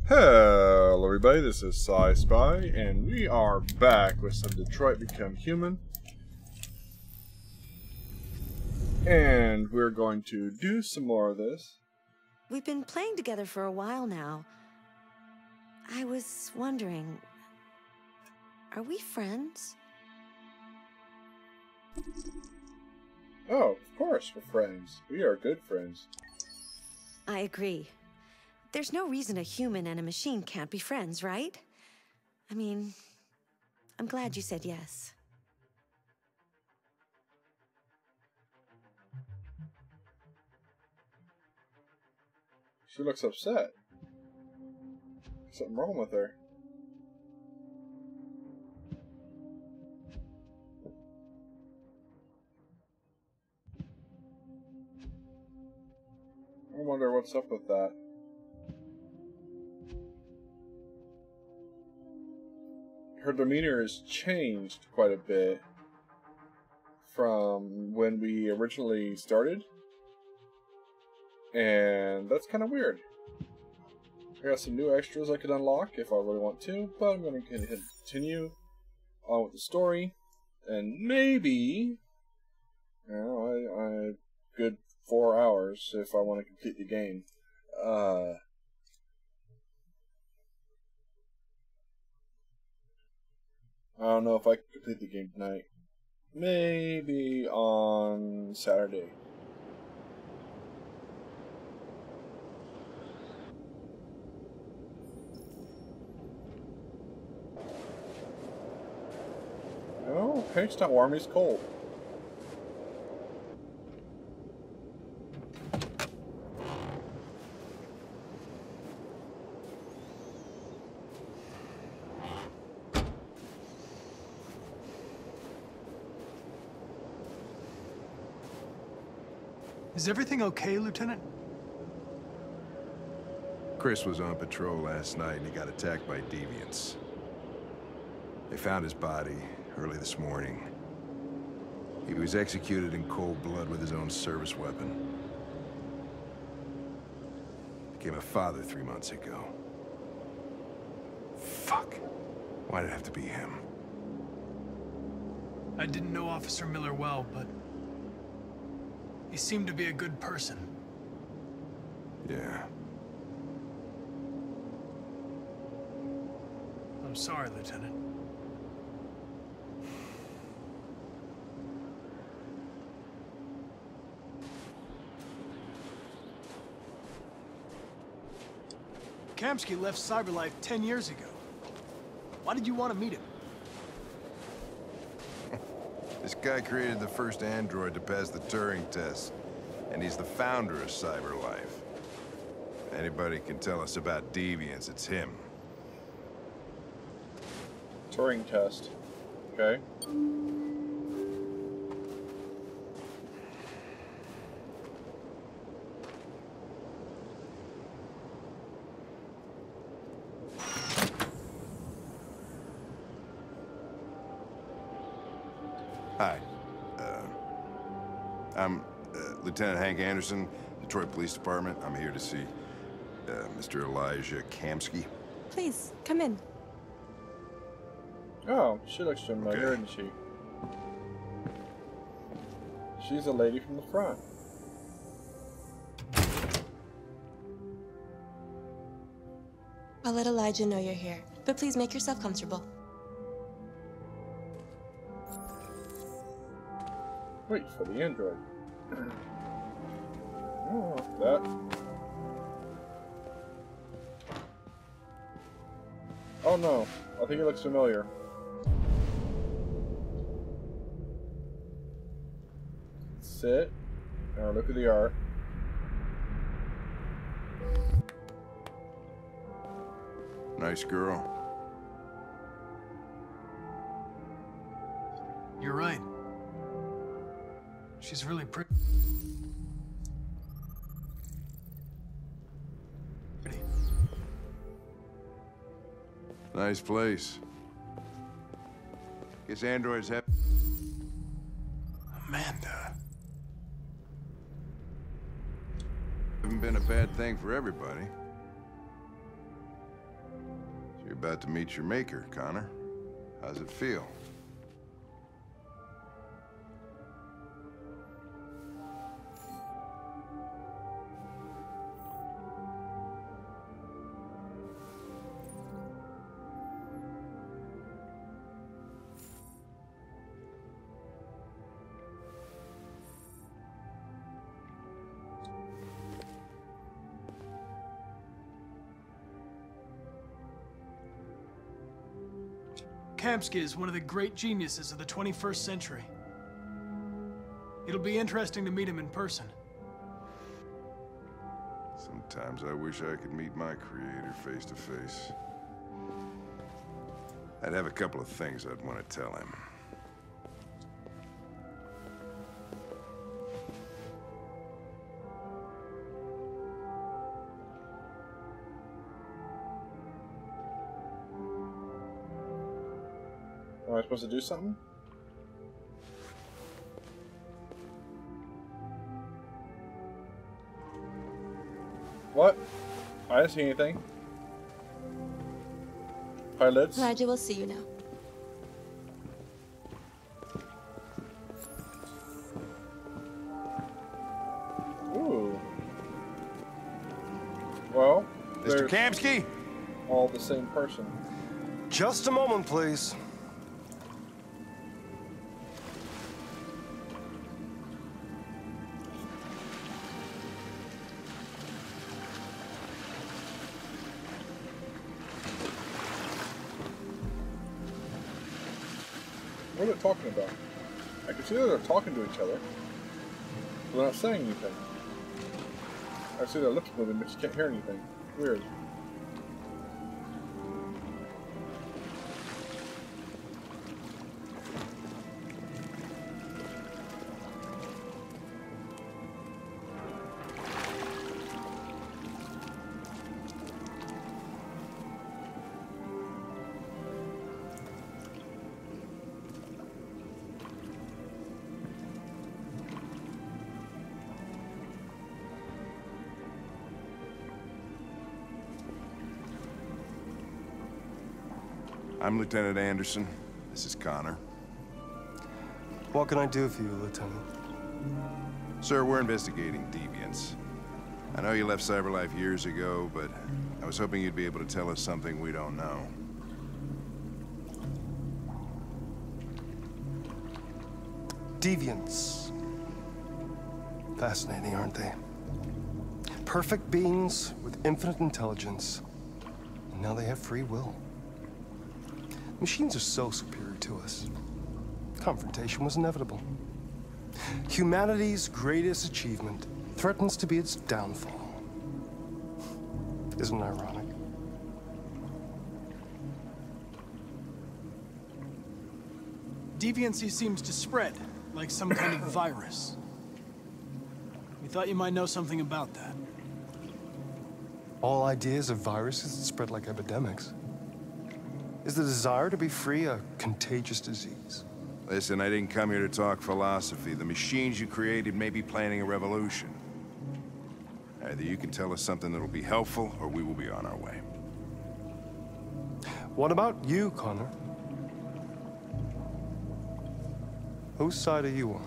Hello everybody, this is PsySpy, and we are back with some Detroit Become Human. And we're going to do some more of this. We've been playing together for a while now. I was wondering, are we friends? Oh, of course we're friends. We are good friends. I agree. There's no reason a human and a machine can't be friends, right? I mean, I'm glad you said yes. She looks upset. Something wrong with her. I wonder what's up with that. Her demeanor has changed quite a bit from when we originally started. And that's kind of weird. I got some new extras I could unlock if I really want to, but I'm going to continue on with the story. And maybe, you know, I good 4 hours if I want to complete the game. I don't know if I can complete the game tonight. Maybe on Saturday. No, Hank's not warm, he's cold. Is everything okay, Lieutenant? Chris was on patrol last night and he got attacked by deviants. They found his body early this morning. He was executed in cold blood with his own service weapon. Became a father 3 months ago. Fuck. Why did it have to be him? I didn't know Officer Miller well, but he seemed to be a good person. Yeah. I'm sorry, Lieutenant. Kamsky left Cyberlife 10 years ago. Why did you want to meet him? This guy created the first android to pass the Turing test, and he's the founder of Cyberlife. If anybody can tell us about deviants, it's him. Turing test. Okay. Hi. I'm Lieutenant Hank Anderson, Detroit Police Department. I'm here to see Mr. Elijah Kamsky. Please, come in. Oh, she looks familiar, Okay. isn't she? She's a lady from the front. I'll let Elijah know you're here, but please make yourself comfortable. Wait for the android. Oh, that. Oh no, I think it looks familiar. Sit. Now look at the art. Nice girl. You're right. She's really pretty. Nice place. Guess androids have... Amanda. Haven't been a bad thing for everybody. about to meet your maker, Connor. How's it feel? Kamsky is one of the great geniuses of the 21st century. It'll be interesting to meet him in person. Sometimes I wish I could meet my creator face to face. I'd have a couple of things I'd want to tell him. Am I supposed to do something? What? I didn't see anything. Pilots? Elijah will see you now. Ooh. Well, Mr. they're Kamsky? all the same person. Just a moment, please. What are they talking about? I can see that they're talking to each other. But they're not saying anything. I see their lips moving, but you can't hear anything. Weird. I'm Lieutenant Anderson. This is Connor. What can I do for you, Lieutenant? Sir, we're investigating deviants. I know you left CyberLife years ago, but I was hoping you'd be able to tell us something we don't know. Deviants. Fascinating, aren't they? Perfect beings with infinite intelligence. And now they have free will. Machines are so superior to us. Confrontation was inevitable. Humanity's greatest achievement threatens to be its downfall. Isn't it ironic? Deviancy seems to spread, like some kind of virus. We thought you might know something about that. All ideas of viruses that spread like epidemics. Is the desire to be free a contagious disease? Listen, I didn't come here to talk philosophy. The machines you created may be planning a revolution. Either you can tell us something that'll be helpful, or we will be on our way. What about you, Connor? Whose side are you on?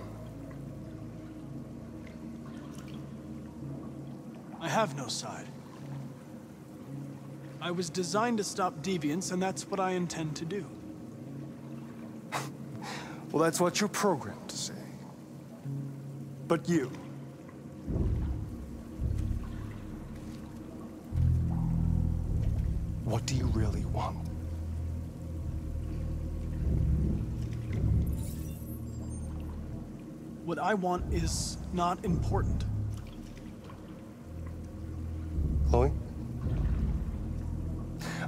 I have no side. I was designed to stop deviance, and that's what I intend to do. Well, that's what you're programmed to say. But you... what do you really want? What I want is not important. Chloe?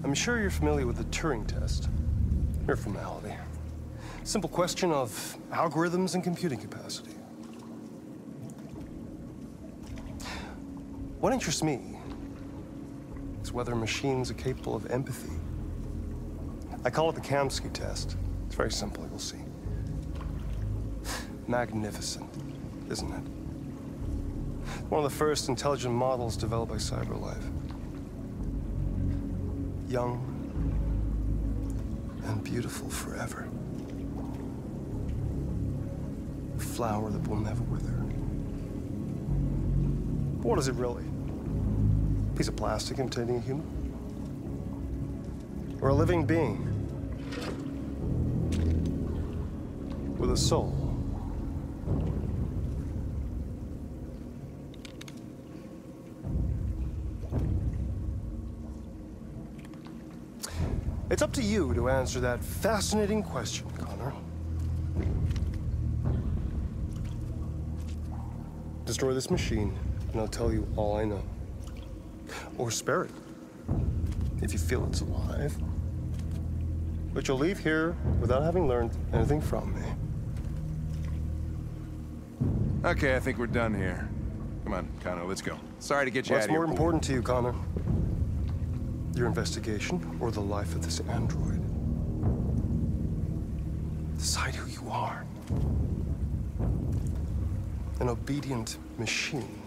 I'm sure you're familiar with the Turing test. Mere formality. Simple question of algorithms and computing capacity. What interests me is whether machines are capable of empathy. I call it the Kamsky test. It's very simple, you'll see. Magnificent, isn't it? One of the first intelligent models developed by CyberLife. Young, and beautiful forever. A flower that will never wither. But what is it really? A piece of plastic imitating a human? Or a living being with a soul? It's up to you to answer that fascinating question, Connor. Destroy this machine, and I'll tell you all I know. Or spare it, if you feel it's alive. But you'll leave here without having learned anything from me. Okay, I think we're done here. Come on, Connor, let's go. Sorry to get you out of here. What's more important to you, Connor? Your investigation or the life of this android? Decide who you are. An obedient machine.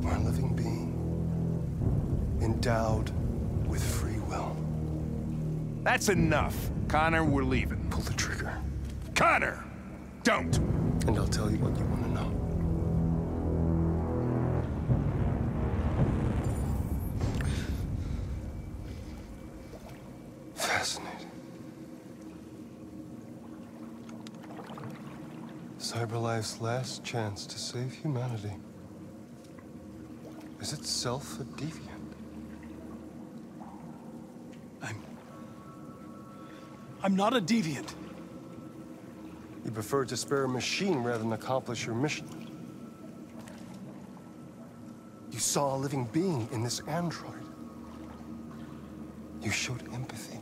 Or a living being. Endowed with free will. That's enough. Connor, we're leaving. Pull the trigger. Connor! Don't! And I'll tell you what you want to know. Fascinating. CyberLife's last chance to save humanity is itself a deviant. I'm not a deviant. You prefer to spare a machine rather than accomplish your mission. You saw a living being in this android. You showed empathy.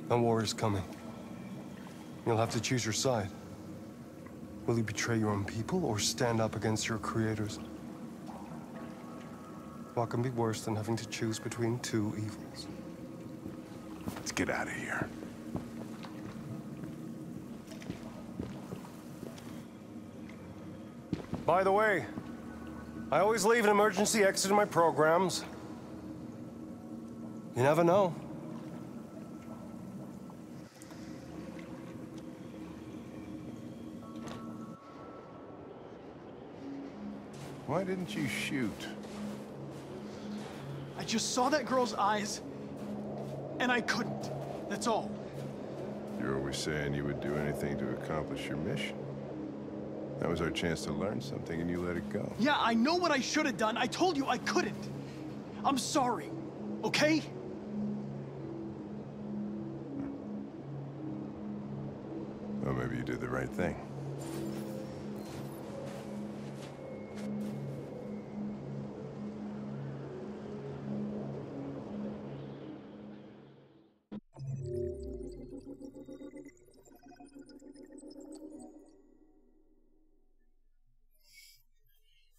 A war is coming. You'll have to choose your side. Will you betray your own people or stand up against your creators? What can be worse than having to choose between two evils? Let's get out of here. By the way, I always leave an emergency exit in my programs. You never know. Why didn't you shoot? I just saw that girl's eyes, and I couldn't. That's all. You're always saying you would do anything to accomplish your mission. That was our chance to learn something, and you let it go. Yeah, I know what I should have done. I told you I couldn't. I'm sorry, okay? Well, maybe you did the right thing.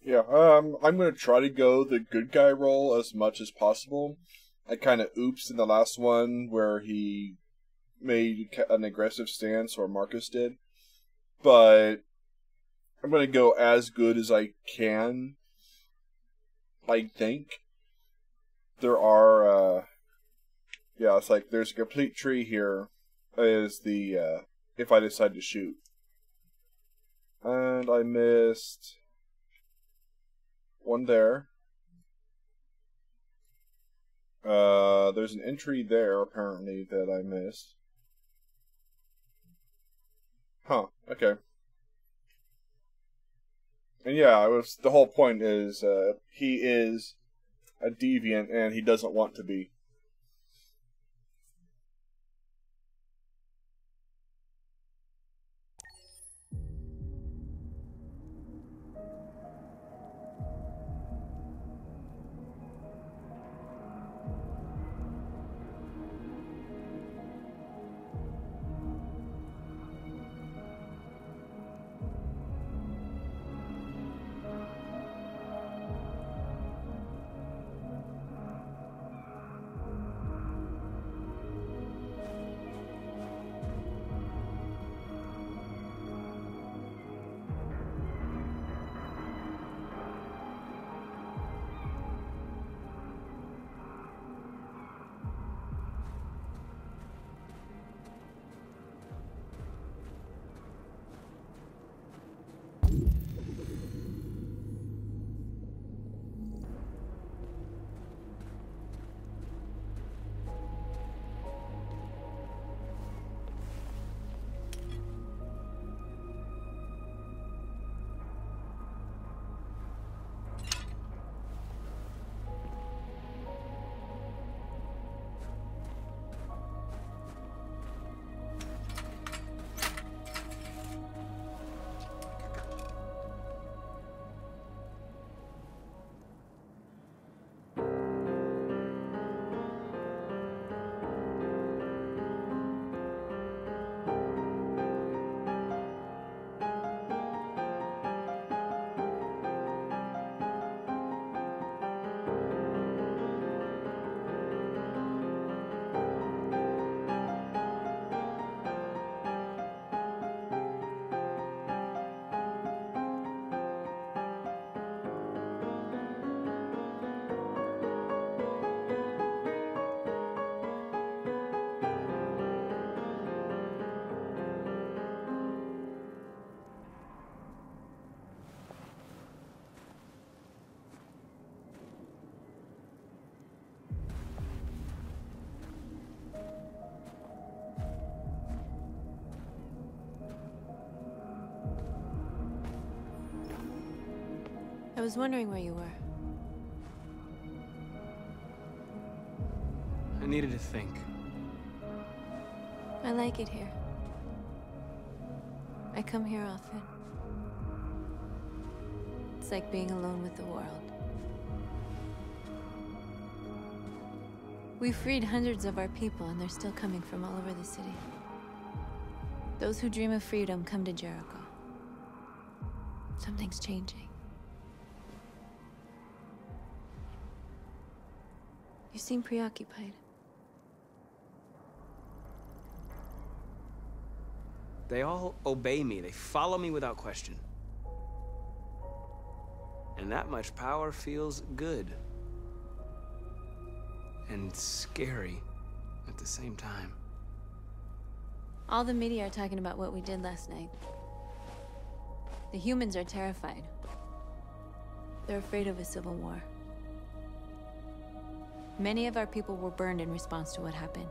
Yeah, I'm gonna try to go the good guy role as much as possible. I kind of oopsed in the last one where he made an aggressive stance, or Marcus did. But I'm gonna go as good as I can. I think. There are, yeah, it's like there's a complete tree here as the, if I decide to shoot. And I missed one there. There's an entry there, apparently, that I missed. Huh, okay. And yeah, the whole point is, he is a deviant, and he doesn't want to be. I was wondering where you were. I needed to think. I like it here. I come here often. It's like being alone with the world. We freed hundreds of our people, and they're still coming from all over the city. Those who dream of freedom come to Jericho. Something's changing. You seem preoccupied. They all obey me. They follow me without question. And that much power feels good. And scary at the same time. All the media are talking about what we did last night. The humans are terrified. They're afraid of a civil war. Many of our people were burned in response to what happened.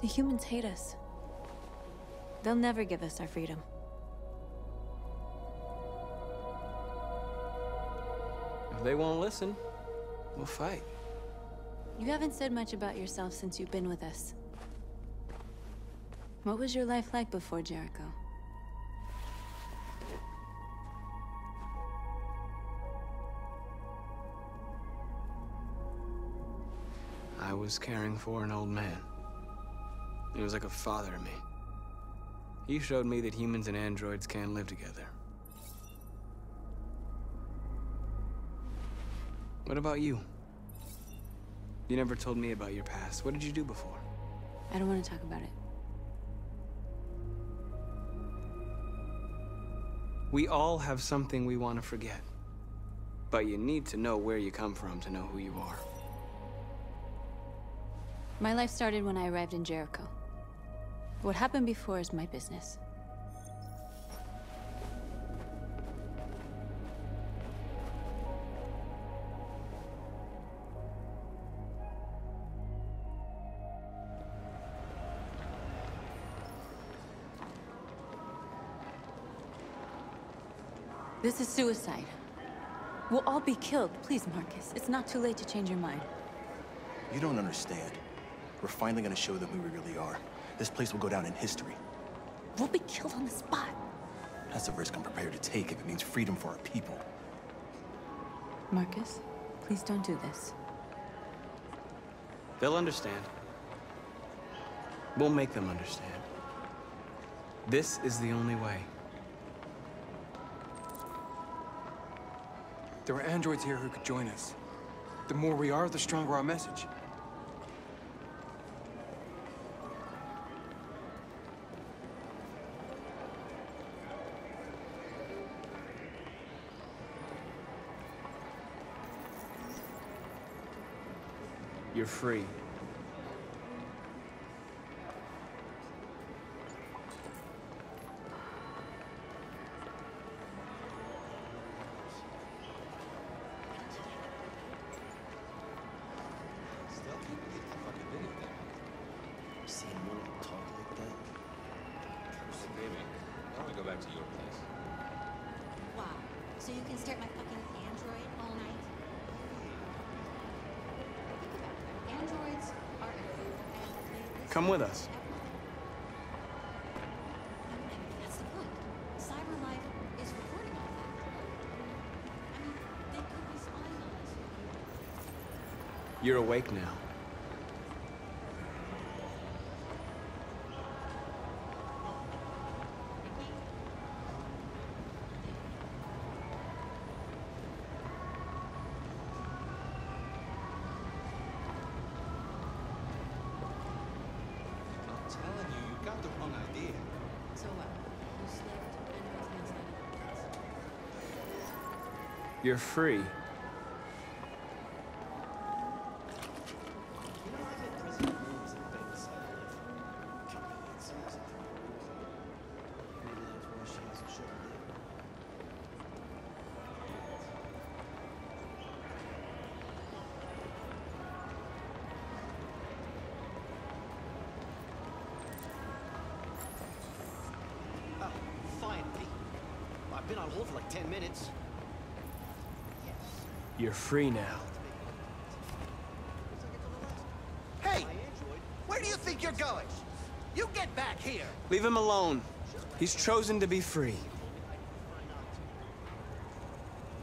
The humans hate us. They'll never give us our freedom. If they won't listen, we'll fight. You haven't said much about yourself since you've been with us. What was your life like before Jericho? I was caring for an old man. He was like a father to me. He showed me that humans and androids can live together. What about you? You never told me about your past. What did you do before? I don't want to talk about it. We all have something we want to forget. But you need to know where you come from to know who you are. My life started when I arrived in Jericho. What happened before is my business. This is suicide. We'll all be killed. Please, Marcus. It's not too late to change your mind. You don't understand. We're finally gonna show them who we really are. This place will go down in history. We'll be killed on the spot. That's a risk I'm prepared to take if it means freedom for our people. Marcus, please don't do this. They'll understand. We'll make them understand. This is the only way. There are androids here who could join us. The more we are, the stronger our message. You're free. So you can stare at my fucking android all night? Think about it. Androids are everywhere, and they Come with us. That's the point. Cyber life is recording all that. I mean, they could be spying on us. You're awake now. So what? You slipped androids inside. You're free. Finally. I've been on hold for like 10 minutes. You're free now. Hey! Where do you think you're going? You get back here! Leave him alone. He's chosen to be free.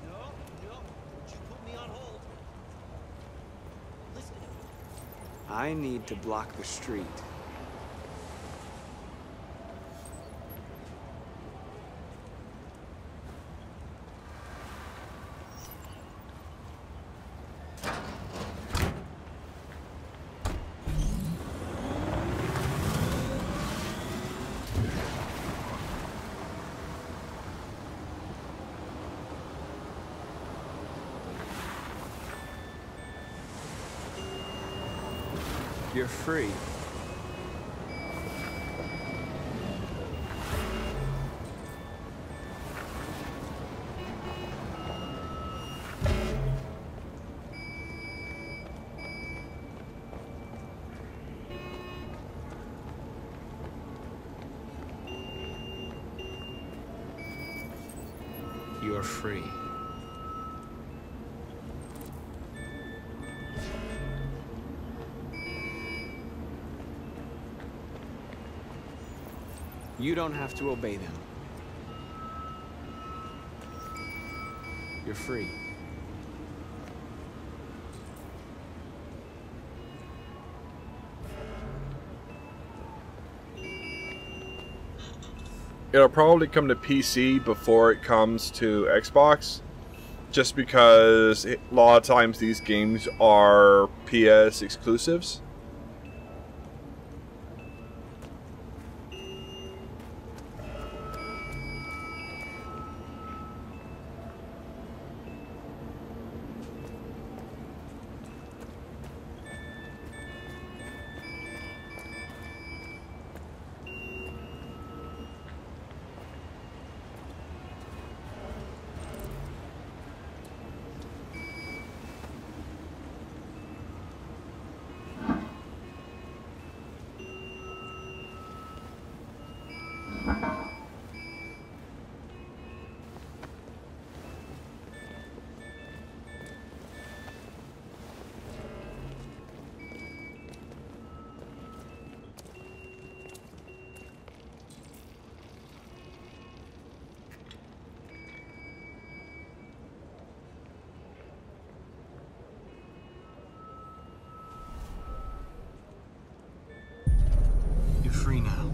No, don't you put me on hold. Listen. I need to block the street. You're free. You're free. You don't have to obey them. You're free. It'll probably come to PC before it comes to Xbox, just because a lot of times these games are PS exclusives. You're free now.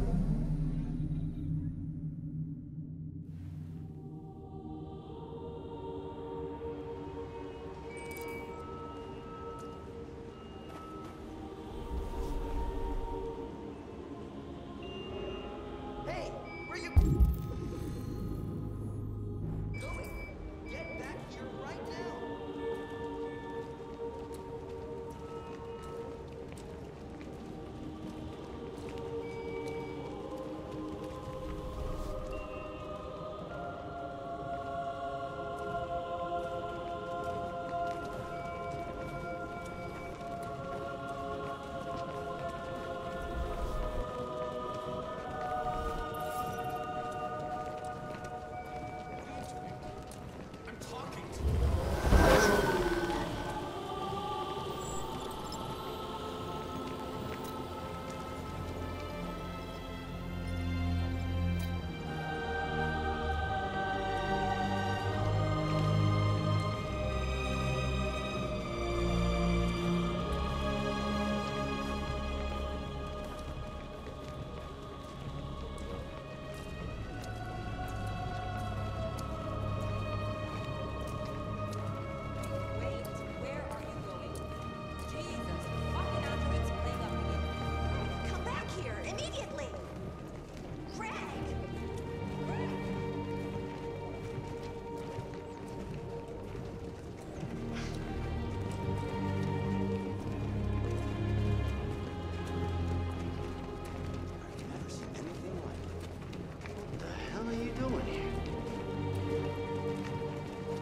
Hey! Where you going? Get back here right now!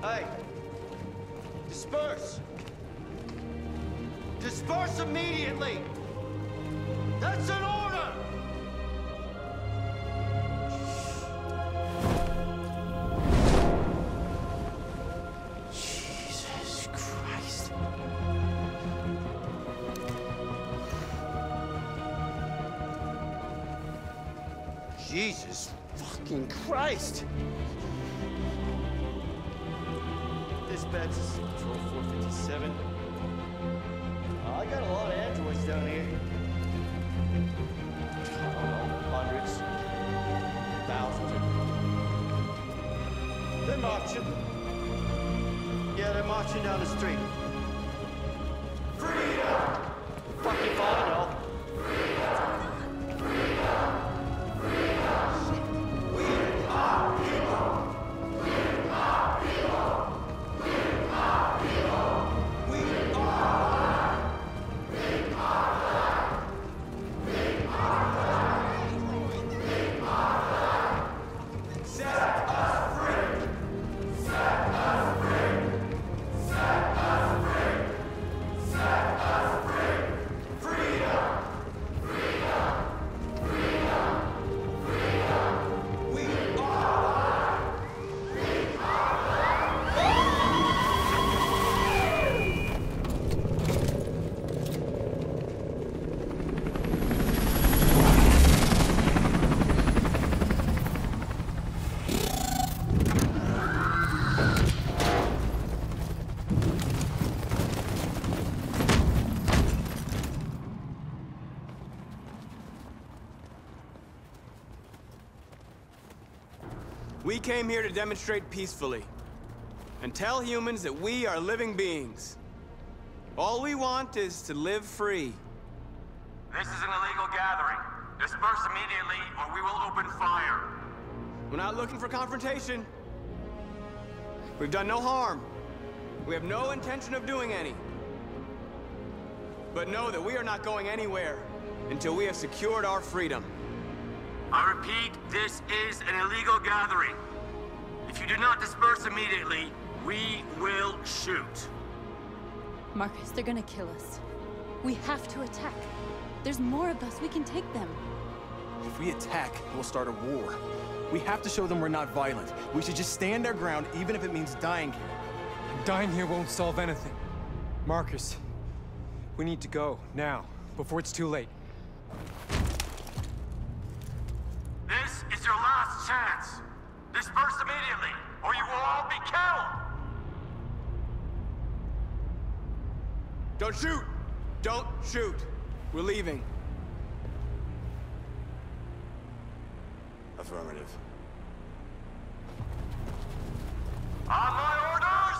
Hey! Disperse! Disperse immediately! That's an order! Jesus Jesus fucking Christ! Dispatch, this is Patrol 457. I got a lot of androids down here. I don't know, hundreds, thousands. They're marching. Yeah, they're marching down the street. Freedom! Fuck if I know. We came here to demonstrate peacefully and tell humans that we are living beings. All we want is to live free. This is an illegal gathering. Disperse immediately or we will open fire. We're not looking for confrontation. We've done no harm. We have no intention of doing any. But know that we are not going anywhere until we have secured our freedom. I repeat, this is an illegal gathering. If you do not disperse immediately, we will shoot. Marcus, they're gonna kill us. We have to attack. There's more of us. We can take them. If we attack, we'll start a war. We have to show them we're not violent. We should just stand our ground, even if it means dying here. Dying here won't solve anything. Marcus, we need to go, now, before it's too late. This is your last chance. Disperse immediately, or you will all be killed. Don't shoot! Don't shoot! We're leaving. Affirmative. On my orders!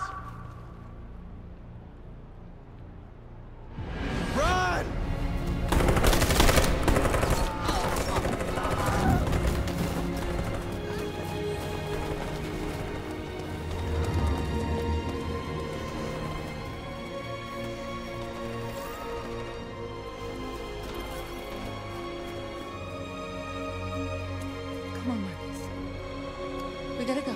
Run! Come on, Marcus. We gotta go.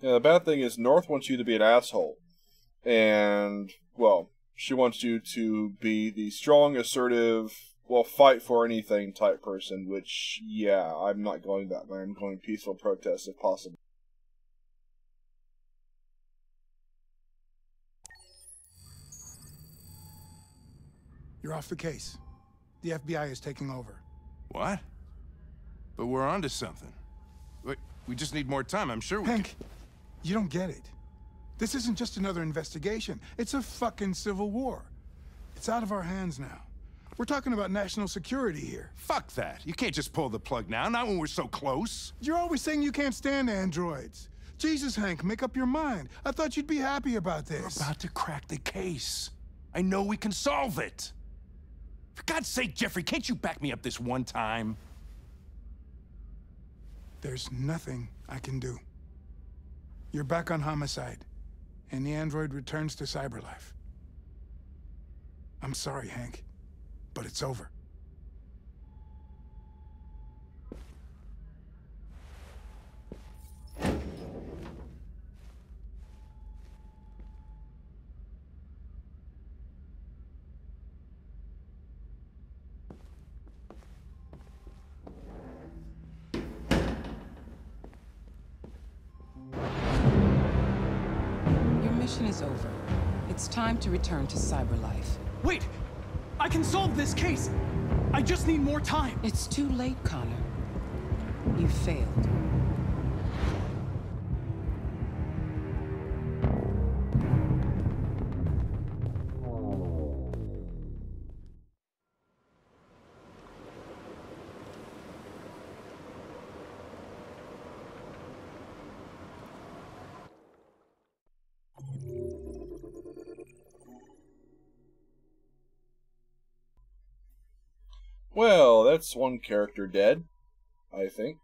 Yeah, the bad thing is North wants you to be an asshole. And, well, she wants you to be the strong, assertive, well, fight for anything type person, which, yeah, I'm not going that way. I'm going peaceful protest if possible. You're off the case. The FBI is taking over. What? But we're onto something. We just need more time, I'm sure we Hank, you don't get it. This isn't just another investigation. It's a fucking civil war. It's out of our hands now. We're talking about national security here. Fuck that. You can't just pull the plug now, not when we're so close. You're always saying you can't stand androids. Jesus, Hank, make up your mind. I thought you'd be happy about this. We're about to crack the case. I know we can solve it. For God's sake, Jeffrey, can't you back me up this one time? There's nothing I can do. You're back on homicide, and the android returns to cyberlife. I'm sorry, Hank, but it's over. mission is over. It's time to return to cyberlife. Wait! I can solve this case! I just need more time! It's too late, Connor. You failed. Well, that's one character dead, I think.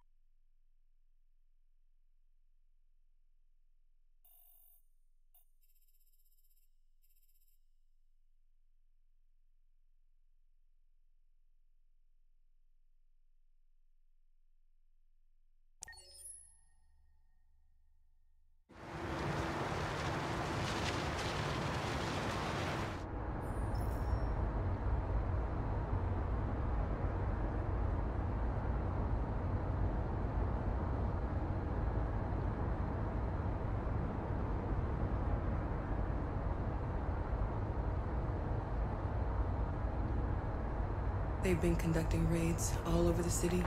They've been conducting raids all over the city.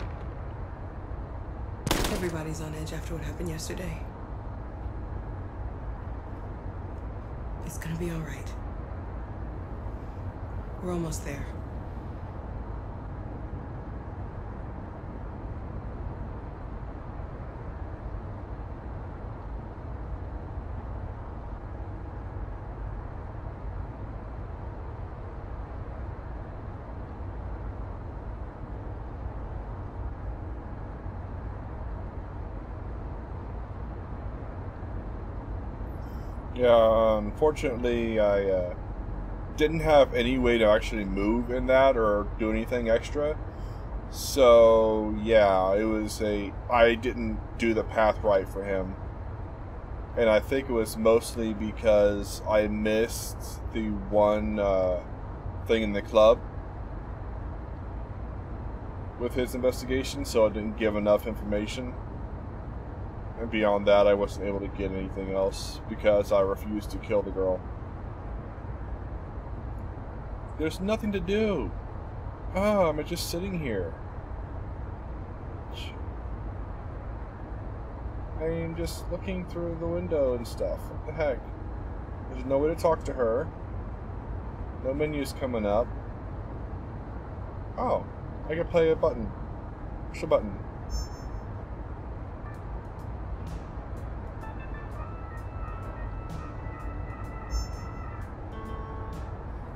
Everybody's on edge after what happened yesterday. It's gonna be all right. We're almost there. Yeah, unfortunately, I didn't have any way to actually move in that or do anything extra. So, yeah, I didn't do the path right for him. And I think it was mostly because I missed the one thing in the club with his investigation, so I didn't give enough information. And beyond that, I wasn't able to get anything else because I refused to kill the girl. There's nothing to do. Oh, I'm just sitting here. I'm just looking through the window and stuff. What the heck? There's no way to talk to her. No menus coming up. Oh, I can play a button. Push a button.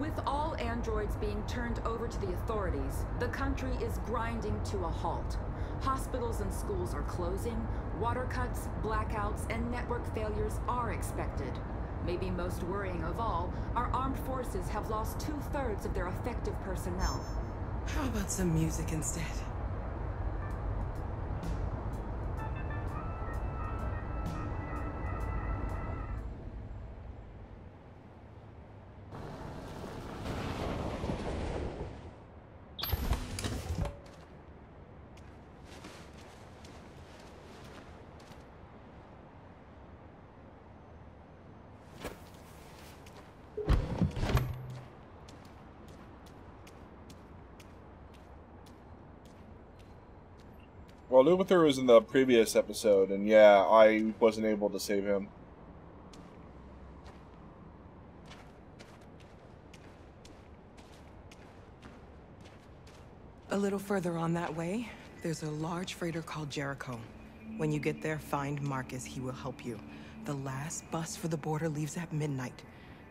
With all androids being turned over to the authorities, the country is grinding to a halt. Hospitals and schools are closing, water cuts, blackouts, and network failures are expected. Maybe most worrying of all, our armed forces have lost 2/3 of their effective personnel. How about some music instead? Well, Luther was in the previous episode, and yeah, I wasn't able to save him. A little further on that way, there's a large freighter called Jericho. When you get there, find Marcus. He will help you. The last bus for the border leaves at midnight.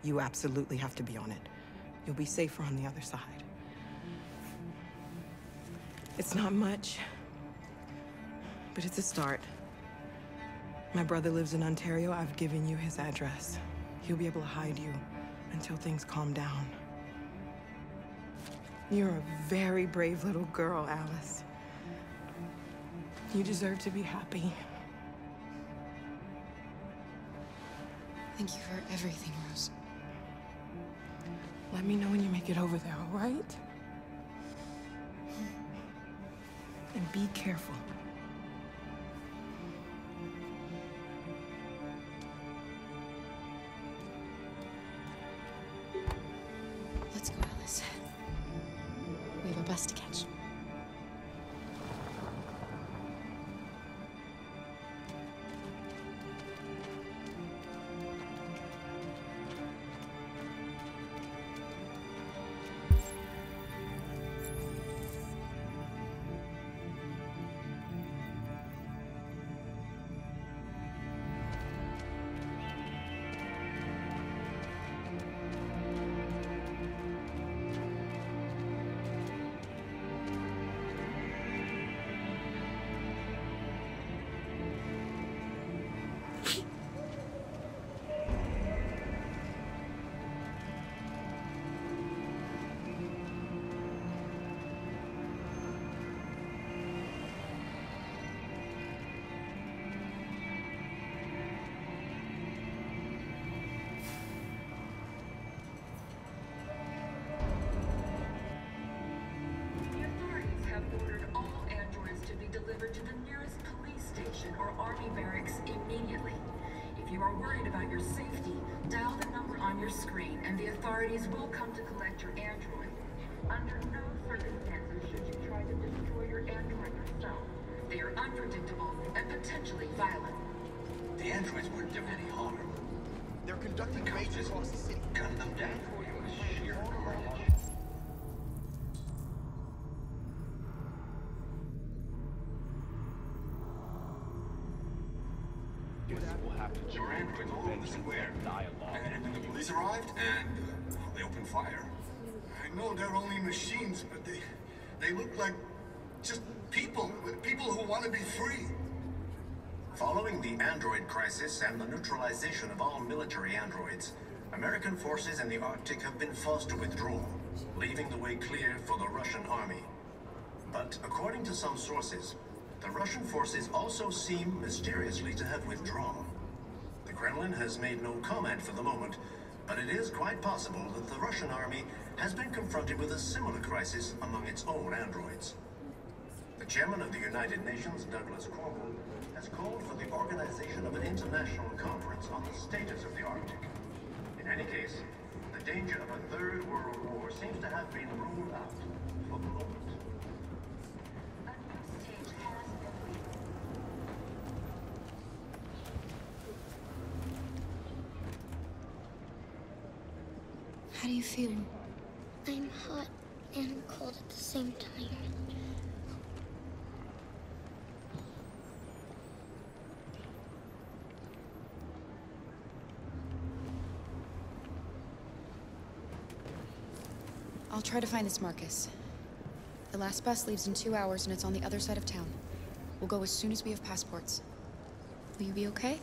You absolutely have to be on it. You'll be safer on the other side. It's not much, but it's a start. My brother lives in Ontario. I've given you his address. He'll be able to hide you until things calm down. You're a very brave little girl, Alice. You deserve to be happy. Thank you for everything, Rose. Let me know when you make it over there, all right? And be careful. Please. We have a bus to catch. To the nearest police station or army barracks immediately. If you are worried about your safety, dial the number on your screen and the authorities will come to collect your android. Under no circumstances should you try to destroy your android yourself. They are unpredictable and potentially violent. The androids weren't doing any harm. They're conducting raids across the city. Gun them down for you with sheer carnage. Your androids all over the square. And then the police arrived, and they opened fire. I know they're only machines, but they look like just people who want to be free. Following the android crisis and the neutralization of all military androids, American forces in the Arctic have been forced to withdraw, leaving the way clear for the Russian army. But according to some sources, the Russian forces also seem mysteriously to have withdrawn. The Kremlin has made no comment for the moment, but it is quite possible that the Russian army has been confronted with a similar crisis among its own androids. The chairman of the United Nations, Douglas Cromwell, has called for the organization of an international conference on the status of the Arctic. In any case, the danger of a third world war seems to have been ruled out for the moment. How do you feel? I'm hot and cold at the same time. I'll try to find this Marcus. The last bus leaves in 2 hours and it's on the other side of town. We'll go as soon as we have passports. Will you be okay?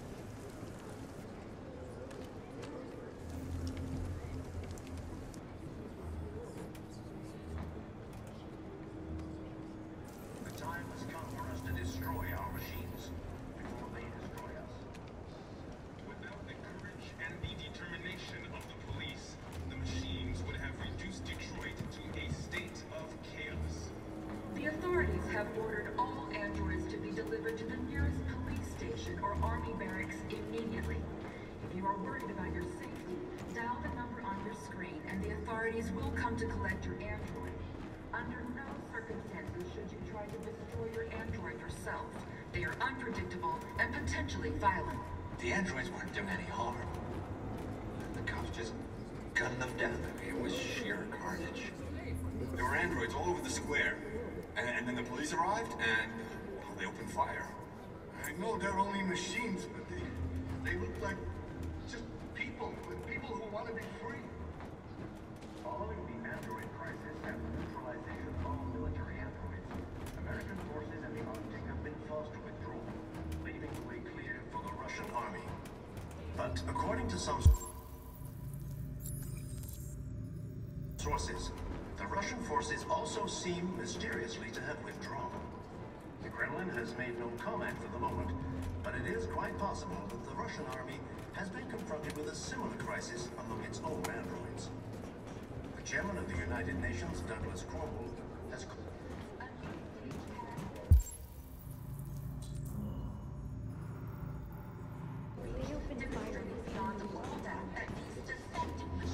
The time has come for us to destroy our machines before they destroy us. Without the courage and the determination of the police, the machines would have reduced Detroit to a state of chaos. The authorities have ordered all androids to be delivered to the nearest police station or army barracks immediately. If you are worried about your safety, dial the number on your screen and the authorities will come to collect your android. Under no circumstances should you try to destroy your android yourself. They are unpredictable and potentially violent. The androids weren't doing any harm. The cops just gunned them down. It was sheer carnage. There were androids all over the square. And then the police arrived, and they opened fire. I know they're only machines, but they look like just people who want to be free. Following the android crisis and the neutralization of all military androids, American forces in the Arctic have been forced to withdraw, leaving the way clear for the Russian army. But according to some sources, the Russian forces also seem mysteriously to have withdrawn. The Kremlin has made no comment for the moment, but it is quite possible that the Russian army has been confronted with a similar crisis among its own androids. The chairman of the United Nations, Douglas Cromwell, has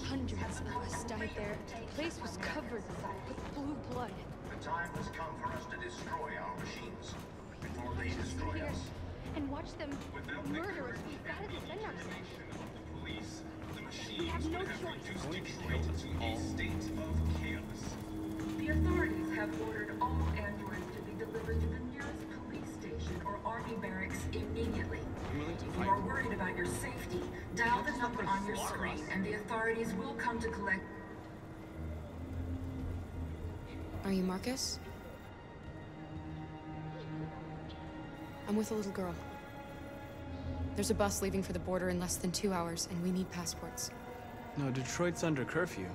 Hundreds of us died right there. The place was covered with blue blood. The time has come for us to destroy our machines before they destroy us. And watch them murder us. We've got to defend ourselves. We have no choice. Detroit to a state of chaos. The authorities have ordered all androids to be delivered to the nearest police station or army barracks immediately. If you are worried about your safety, dial the number on your screen and the authorities will come to collect. Are you Marcus? I'm with a little girl. There's a bus leaving for the border in less than 2 hours, and we need passports. No, Detroit's under curfew.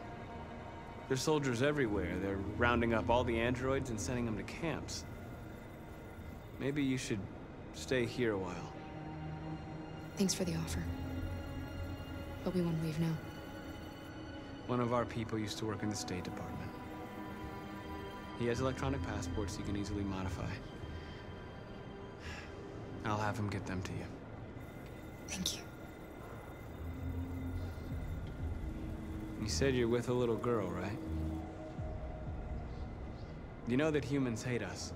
There's soldiers everywhere. They're rounding up all the androids and sending them to camps. Maybe you should stay here a while. Thanks for the offer. But we won't leave now. One of our people used to work in the State Department. He has electronic passports you can easily modify. I'll have him get them to you. Thank you. You said you're with a little girl, right? You know that humans hate us.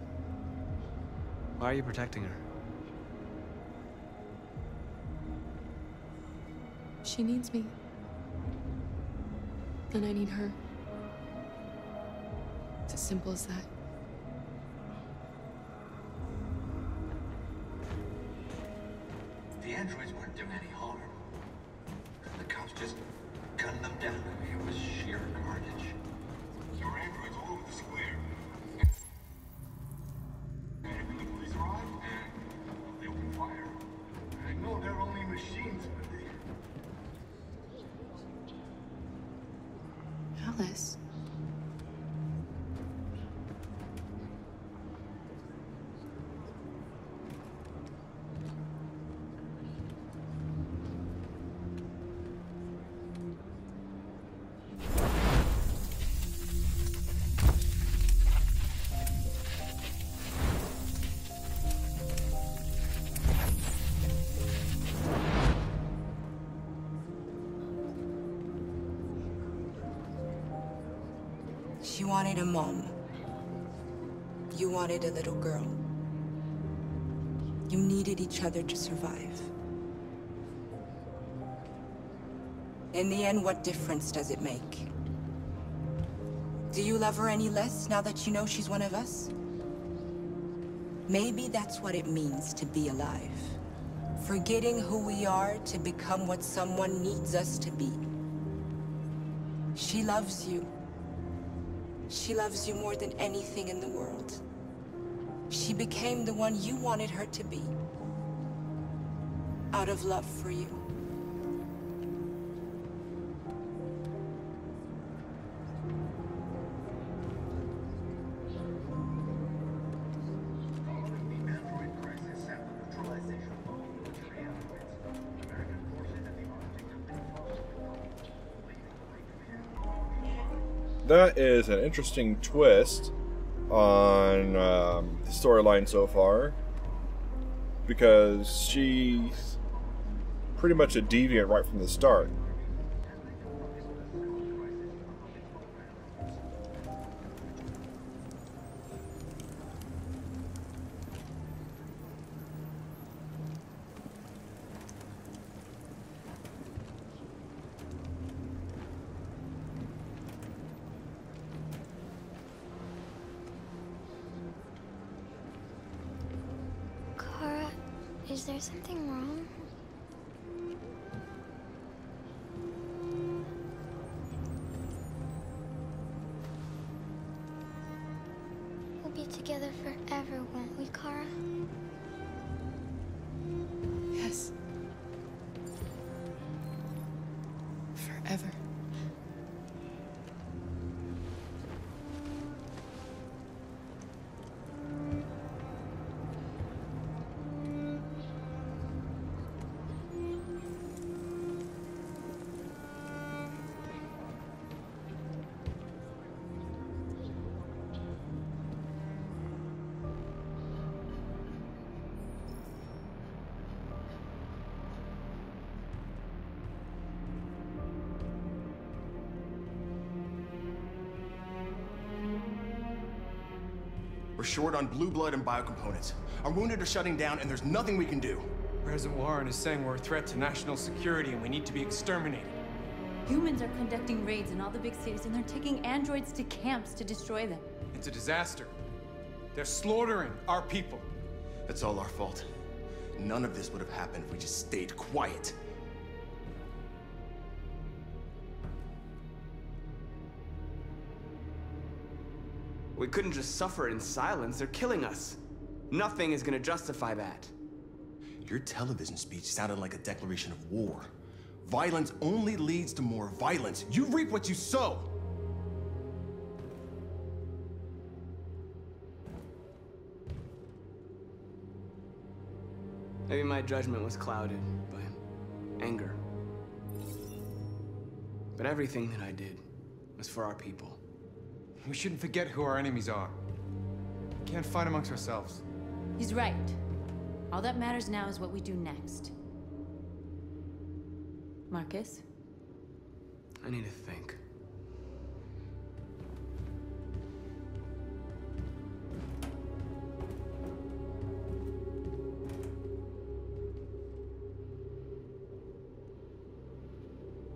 Why are you protecting her? She needs me. And I need her. It's as simple as that. The androids weren't doing any harm. The cops just gunned them down. It was sheer carnage. There are androids all over the square. And when the police arrive, and they open fire. I know they're only machines, but they... Alice. She wanted a mom. You wanted a little girl. You needed each other to survive. In the end, what difference does it make? Do you love her any less now that you know she's one of us? Maybe that's what it means to be alive. Forgetting who we are to become what someone needs us to be. She loves you. She loves you more than anything in the world. She became the one you wanted her to be. Out of love for you. That is an interesting twist on the storyline so far, because she's pretty much a deviant right from the start. Is there something wrong? We'll be together forever, won't we, Kara? Yes. Forever. We're short on blue blood and biocomponents. Our wounded are shutting down, and there's nothing we can do. President Warren is saying we're a threat to national security and we need to be exterminated. Humans are conducting raids in all the big cities, and they're taking androids to camps to destroy them. It's a disaster. They're slaughtering our people. That's all our fault. None of this would have happened if we just stayed quiet. We couldn't just suffer in silence. They're killing us. Nothing is gonna justify that. Your television speech sounded like a declaration of war. Violence only leads to more violence. You reap what you sow. Maybe my judgment was clouded by anger. But everything that I did was for our people. We shouldn't forget who our enemies are. We can't fight amongst ourselves. He's right. All that matters now is what we do next. Marcus? I need to think.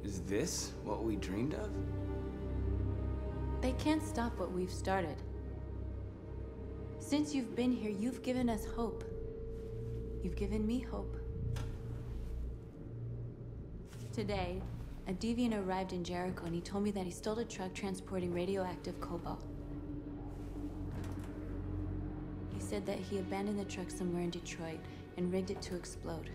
Is this what we dreamed of? They can't stop what we've started. Since you've been here, you've given us hope. You've given me hope. Today, a deviant arrived in Jericho and he told me that he stole a truck transporting radioactive cobalt. He said that he abandoned the truck somewhere in Detroit and rigged it to explode.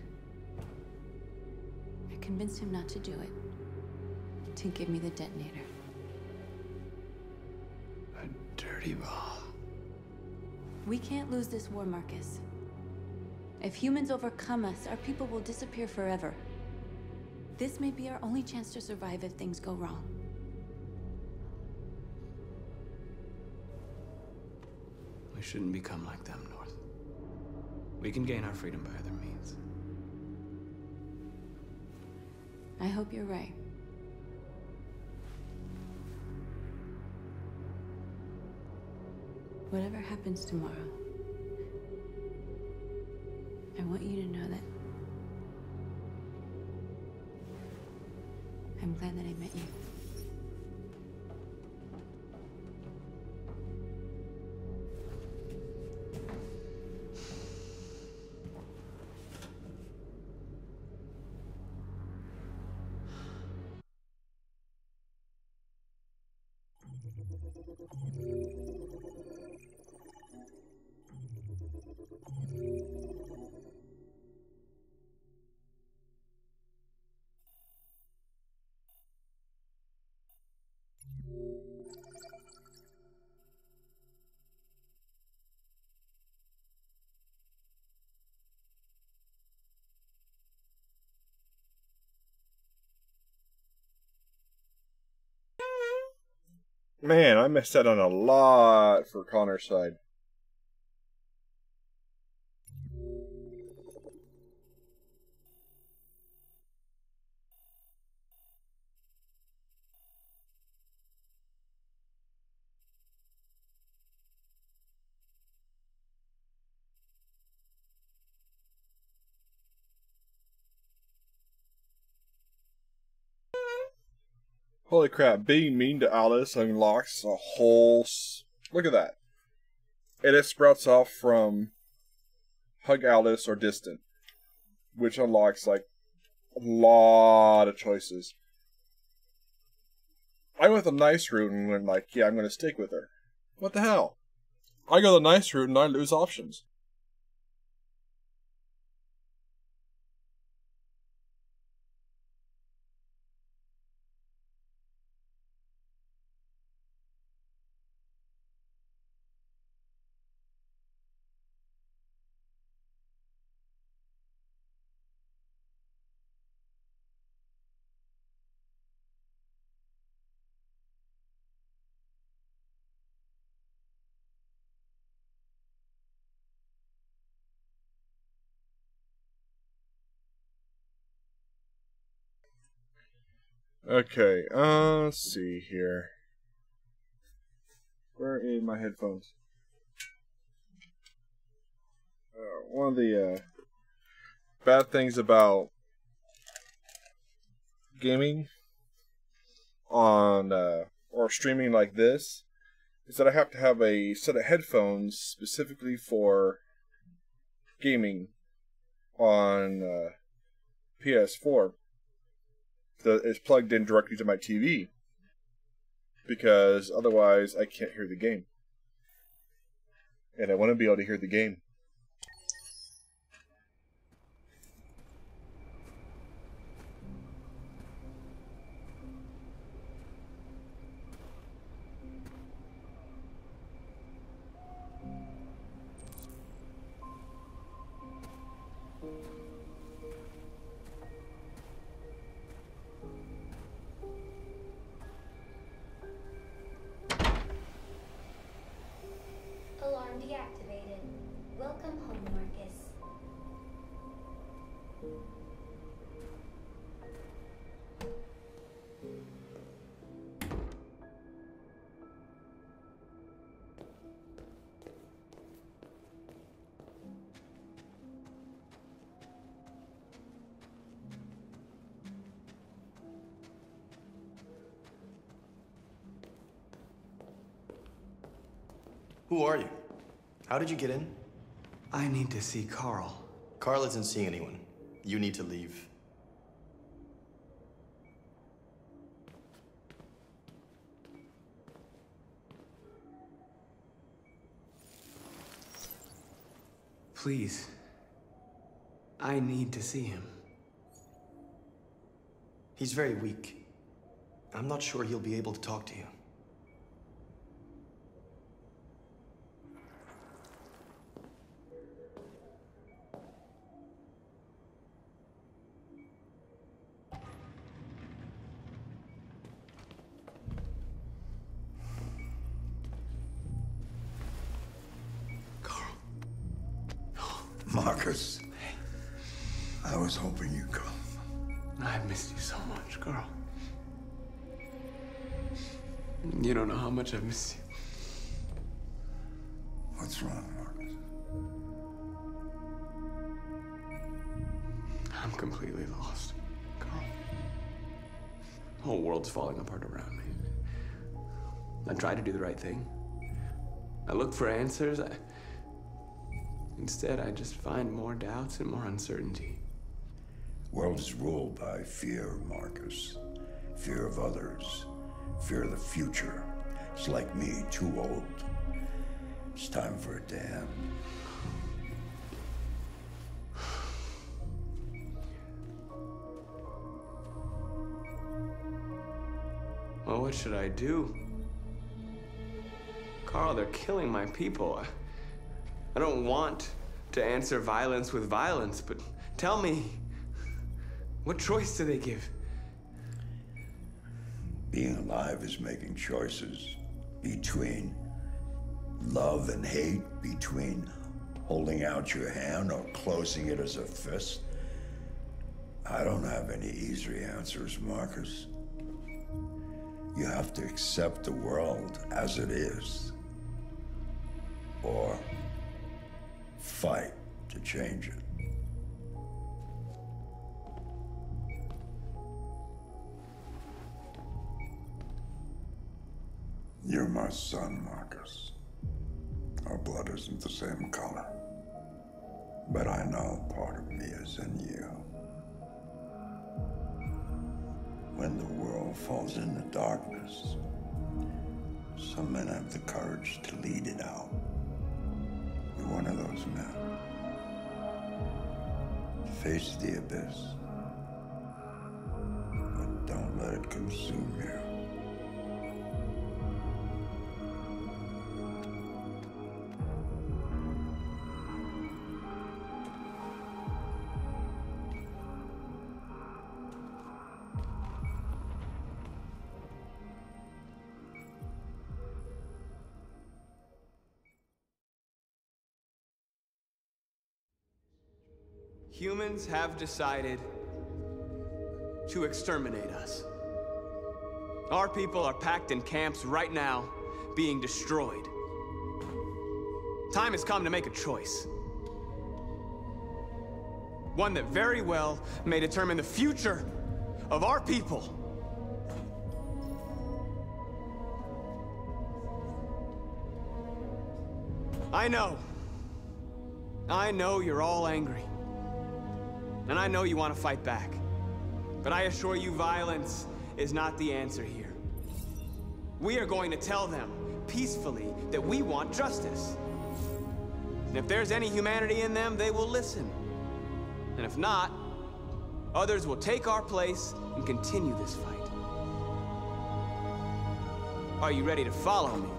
I convinced him not to do it, to give me the detonator. A dirty ball. We can't lose this war, Marcus. If humans overcome us, our people will disappear forever. This may be our only chance to survive if things go wrong. We shouldn't become like them, North. We can gain our freedom by other means. I hope you're right. Whatever happens tomorrow, I want you to know that I'm glad that I met you. Man, I missed out on a lot for Connor's side. Holy crap, being mean to Alice unlocks a whole... Look at that. It sprouts off from Hug Alice or Distant, which unlocks, like, a lot of choices. I went the nice route and went like, yeah, I'm going to stick with her. What the hell? I go the nice route and I lose options. Okay, let's see here. Where are my headphones? one of the bad things about gaming on or streaming like this is that I have to have a set of headphones specifically for gaming on PS4 that is plugged in directly to my TV, because otherwise I can't hear the game, and I want to be able to hear the game. Alarm deactivated. Welcome home, Marcus. Who are you? How did you get in? I need to see Carl. Carl isn't seeing anyone. You need to leave. Please. I need to see him. He's very weak. I'm not sure he'll be able to talk to you. Marcus, I was hoping you'd come. I've missed you so much, Carl. You don't know how much I've missed you. What's wrong, Marcus? I'm completely lost, Carl. The whole world's falling apart around me. I try to do the right thing. I look for answers. Instead, I just find more doubts and more uncertainty. World is ruled by fear, Marcus. Fear of others. Fear of the future. It's like me, too old. It's time for a dam. Well, what should I do? Carl, they're killing my people. I don't want to answer violence with violence, but tell me, what choice do they give? Being alive is making choices between love and hate, between holding out your hand or closing it as a fist. I don't have any easy answers, Marcus. You have to accept the world as it is, or fight to change it. You're my son, Marcus. Our blood isn't the same color, but I know part of me is in you. When the world falls into darkness, some men have the courage to lead it out. You're one of those men. Face the abyss, but don't let it consume you. Humans have decided to exterminate us. Our people are packed in camps right now, being destroyed. Time has come to make a choice. One that very well may determine the future of our people. I know you're all angry. And I know you want to fight back. But I assure you, violence is not the answer here. We are going to tell them, peacefully, that we want justice. And if there's any humanity in them, they will listen. And if not, others will take our place and continue this fight. Are you ready to follow me?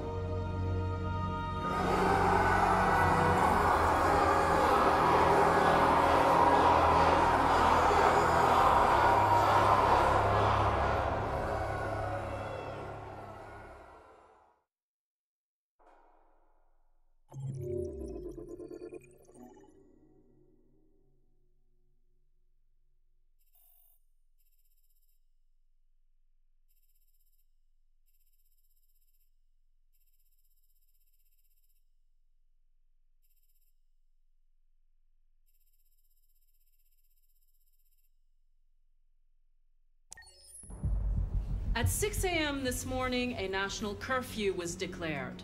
At 6 a.m. this morning, a national curfew was declared.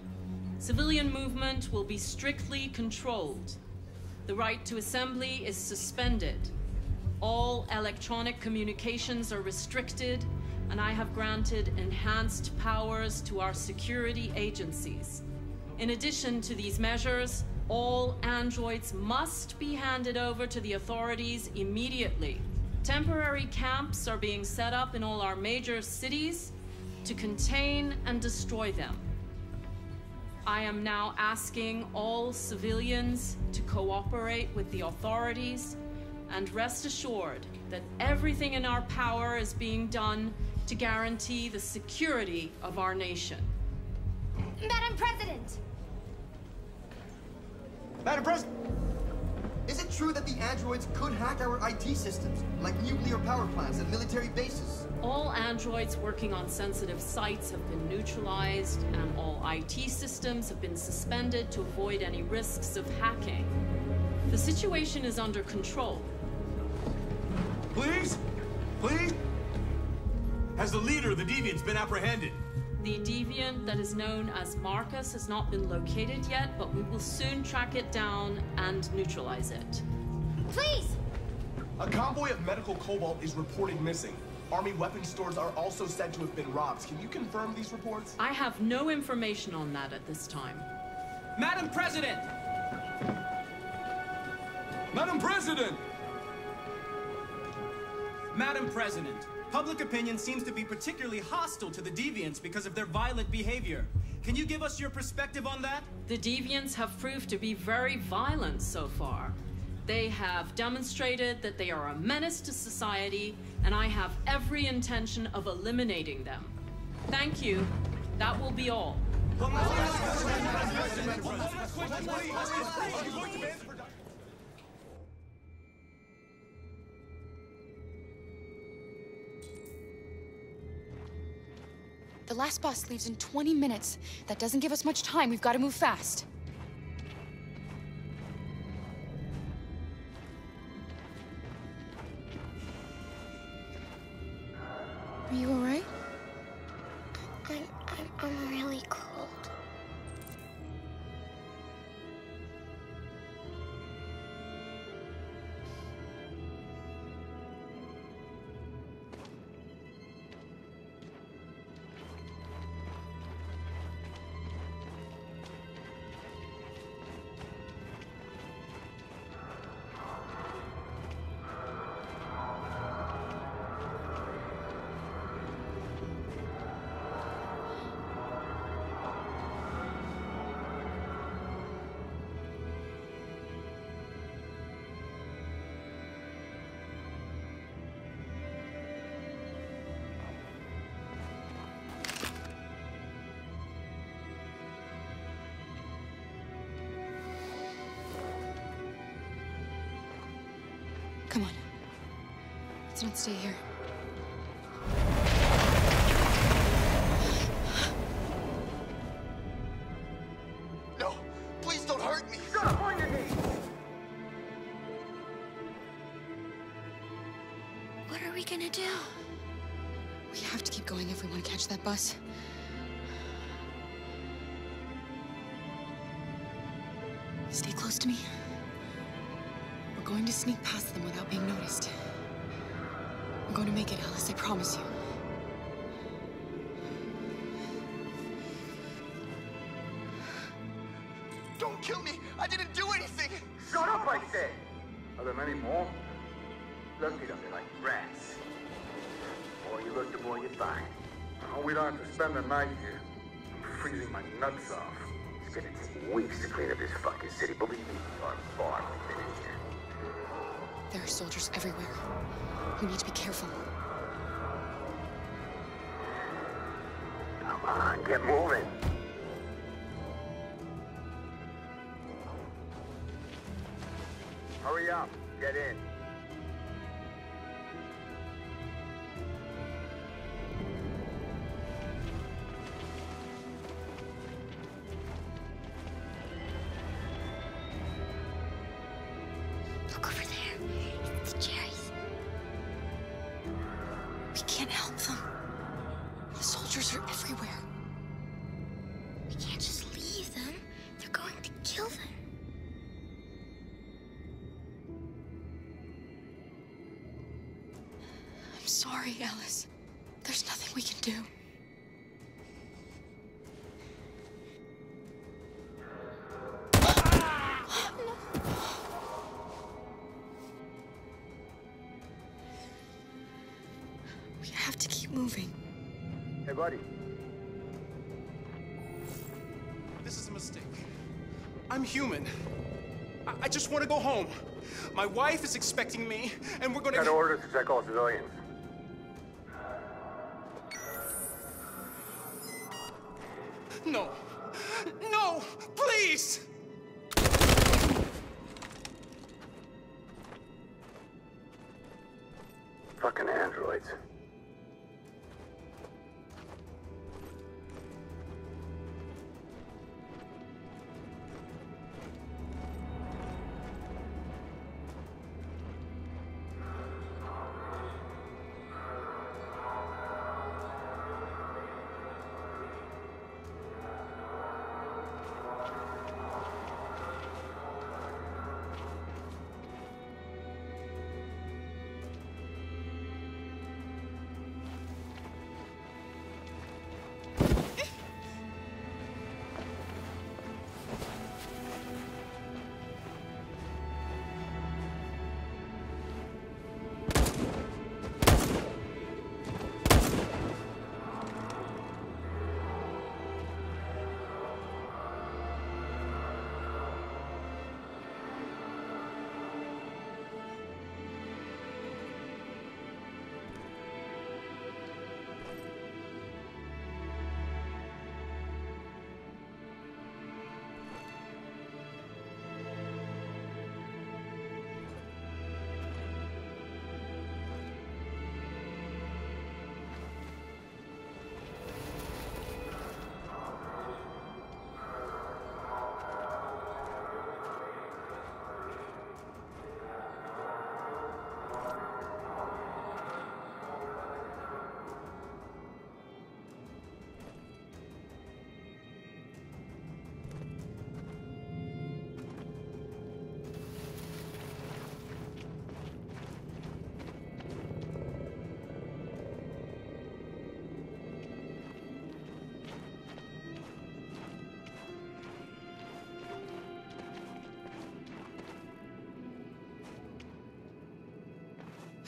Civilian movement will be strictly controlled. The right to assembly is suspended. All electronic communications are restricted, and I have granted enhanced powers to our security agencies. In addition to these measures, all androids must be handed over to the authorities immediately. Temporary camps are being set up in all our major cities to contain and destroy them. I am now asking all civilians to cooperate with the authorities and rest assured that everything in our power is being done to guarantee the security of our nation. Madam President! Madam President! Is it true that the androids could hack our IT systems, like nuclear power plants and military bases? All androids working on sensitive sites have been neutralized, and all IT systems have been suspended to avoid any risks of hacking. The situation is under control. Please? Please? Has the leader of the Deviants been apprehended? The deviant that is known as Marcus has not been located yet, but we will soon track it down and neutralize it. Please! A convoy of medical cobalt is reported missing. Army weapon stores are also said to have been robbed. Can you confirm these reports? I have no information on that at this time. Madam President! Madam President! Madam President, public opinion seems to be particularly hostile to the Deviants because of their violent behavior. Can you give us your perspective on that? The Deviants have proved to be very violent so far. They have demonstrated that they are a menace to society, and I have every intention of eliminating them. Thank you. That will be all. The last bus leaves in 20 minutes. That doesn't give us much time. We've got to move fast. Are you all right? I'm really cold. Come on. Let's not stay here. No! Please don't hurt me! Shut up on your knees! have to keep going if we want to catch that bus. Stay close to me. We're going to sneak past them without being noticed. We're going to make it, Alice, I promise you. Don't kill me! I didn't do anything! Shut up, I said! Are there many more? Look at them, they're like rats. The more you look, the more you find. Oh, we don't have to spend the night here. I'm freezing my nuts off. It's gonna take weeks to clean up this fucking city. Believe me, our bar has been in here. There are soldiers everywhere. We need to be careful. Come on, get moving. Hurry up, get in. Look over there. It's the cherries. We can't help them. The soldiers are everywhere. We can't just leave them. They're going to kill them. I'm sorry, Alice. There's nothing we can do. We have to keep moving. Hey, buddy. This is a mistake. I'm human. I just want to go home. My wife is expecting me, and we're gonna— Got orders to check all civilians. No. No! Please! Fucking androids.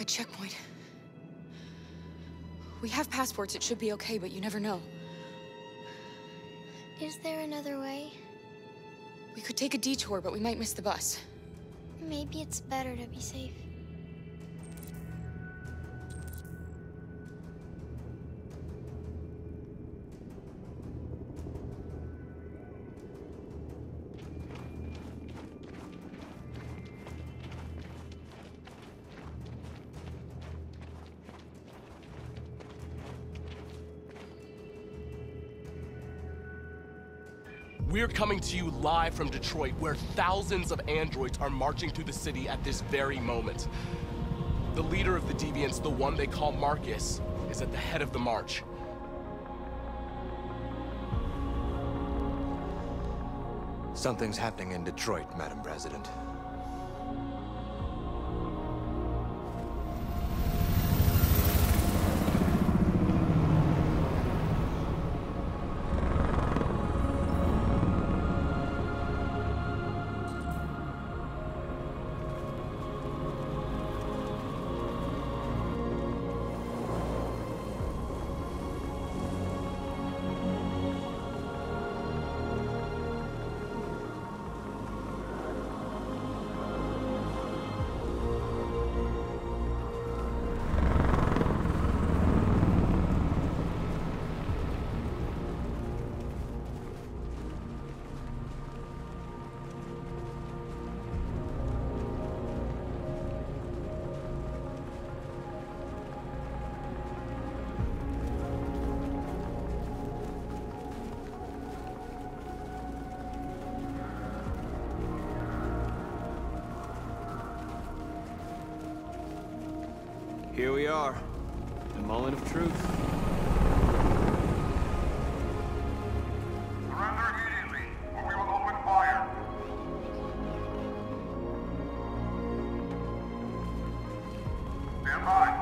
A checkpoint. We have passports, it should be okay, but you never know. Is there another way? We could take a detour, but we might miss the bus. Maybe it's better to be safe. We're coming to you live from Detroit, where thousands of androids are marching through the city at this very moment. The leader of the Deviants, the one they call Marcus, is at the head of the march. Something's happening in Detroit, Madam President. Here we are, the moment of truth. Surrender immediately, or we will open fire. Stand by.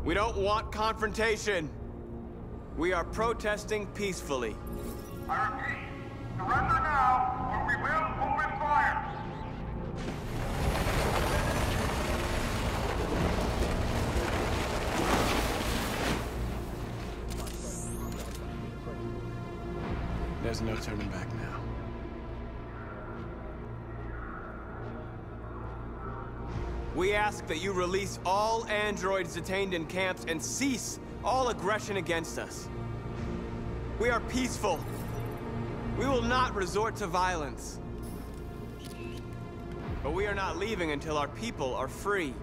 We don't want confrontation. We are protesting peacefully. I repeat, surrender now, or we will open fire. There's no turning back now. We ask that you release all androids detained in camps and cease all aggression against us. We are peaceful. We will not resort to violence. But we are not leaving until our people are free.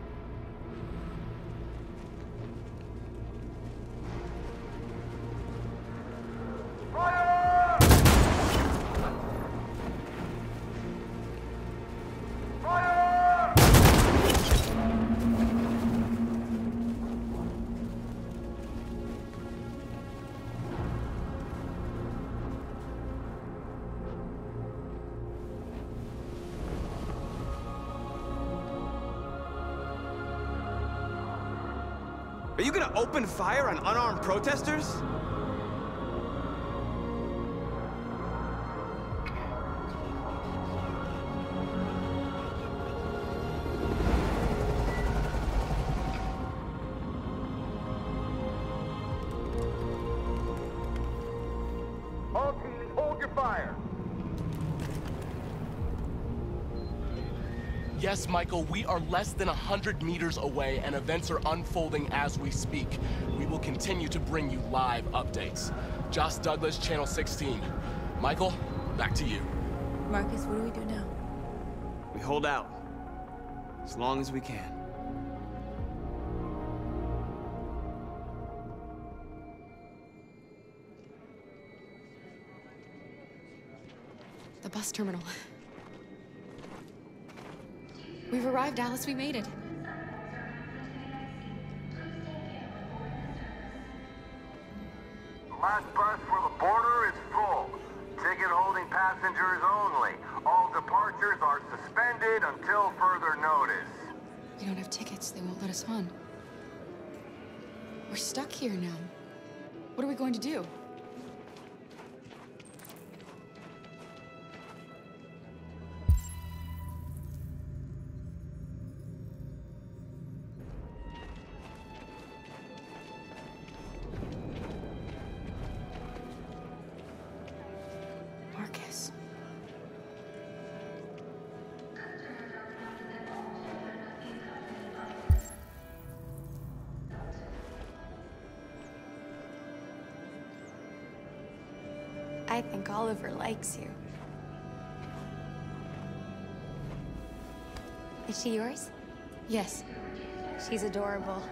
Are you gonna open fire on unarmed protesters? All teams, hold your fire. Yes, Michael, we are less than 100 meters away and events are unfolding as we speak. We will continue to bring you live updates. Josh Douglas, Channel 16. Michael, back to you. Marcus, what do we do now? We hold out. As long as we can. The bus terminal. We've arrived, Alice. We made it. The last bus for the border is full. Ticket holding passengers only. All departures are suspended until further notice. We don't have tickets. They won't let us on. We're stuck here now. What are we going to do? Marcus. I think Oliver likes you. Is she yours? Yes. She's adorable.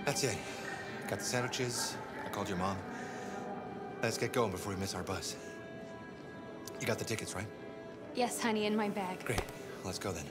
That's it. Got the sandwiches. I called your mom. Let's get going before we miss our bus. You got the tickets, right? Yes, honey, in my bag. Great. Let's go then.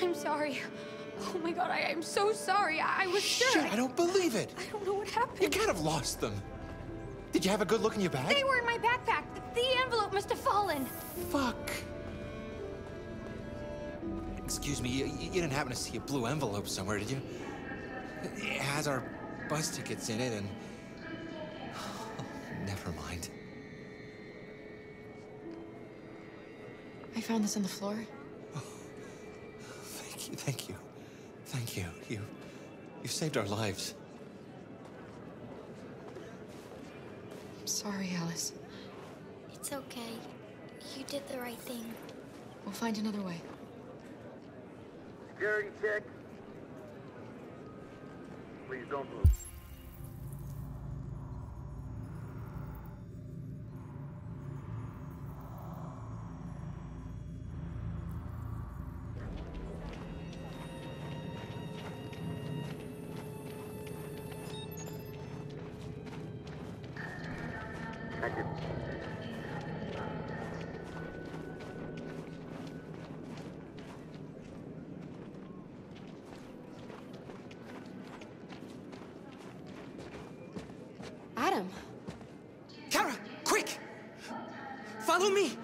I'm sorry. Oh my god, I'm so sorry. I was sure. Shit, I don't believe it. I don't know what happened. You can't have lost them. Did you have a good look in your bag? They were in my backpack. The envelope must have fallen. Fuck. Excuse me, you didn't happen to see a blue envelope somewhere, did you? It has our bus tickets in it and... Oh, never mind. I found this on the floor. Thank you. Thank you. You saved our lives. I'm sorry, Alice. It's okay. You did the right thing. We'll find another way. Security check. Please don't move. Thank you. Adam. Kara, quick! Follow me!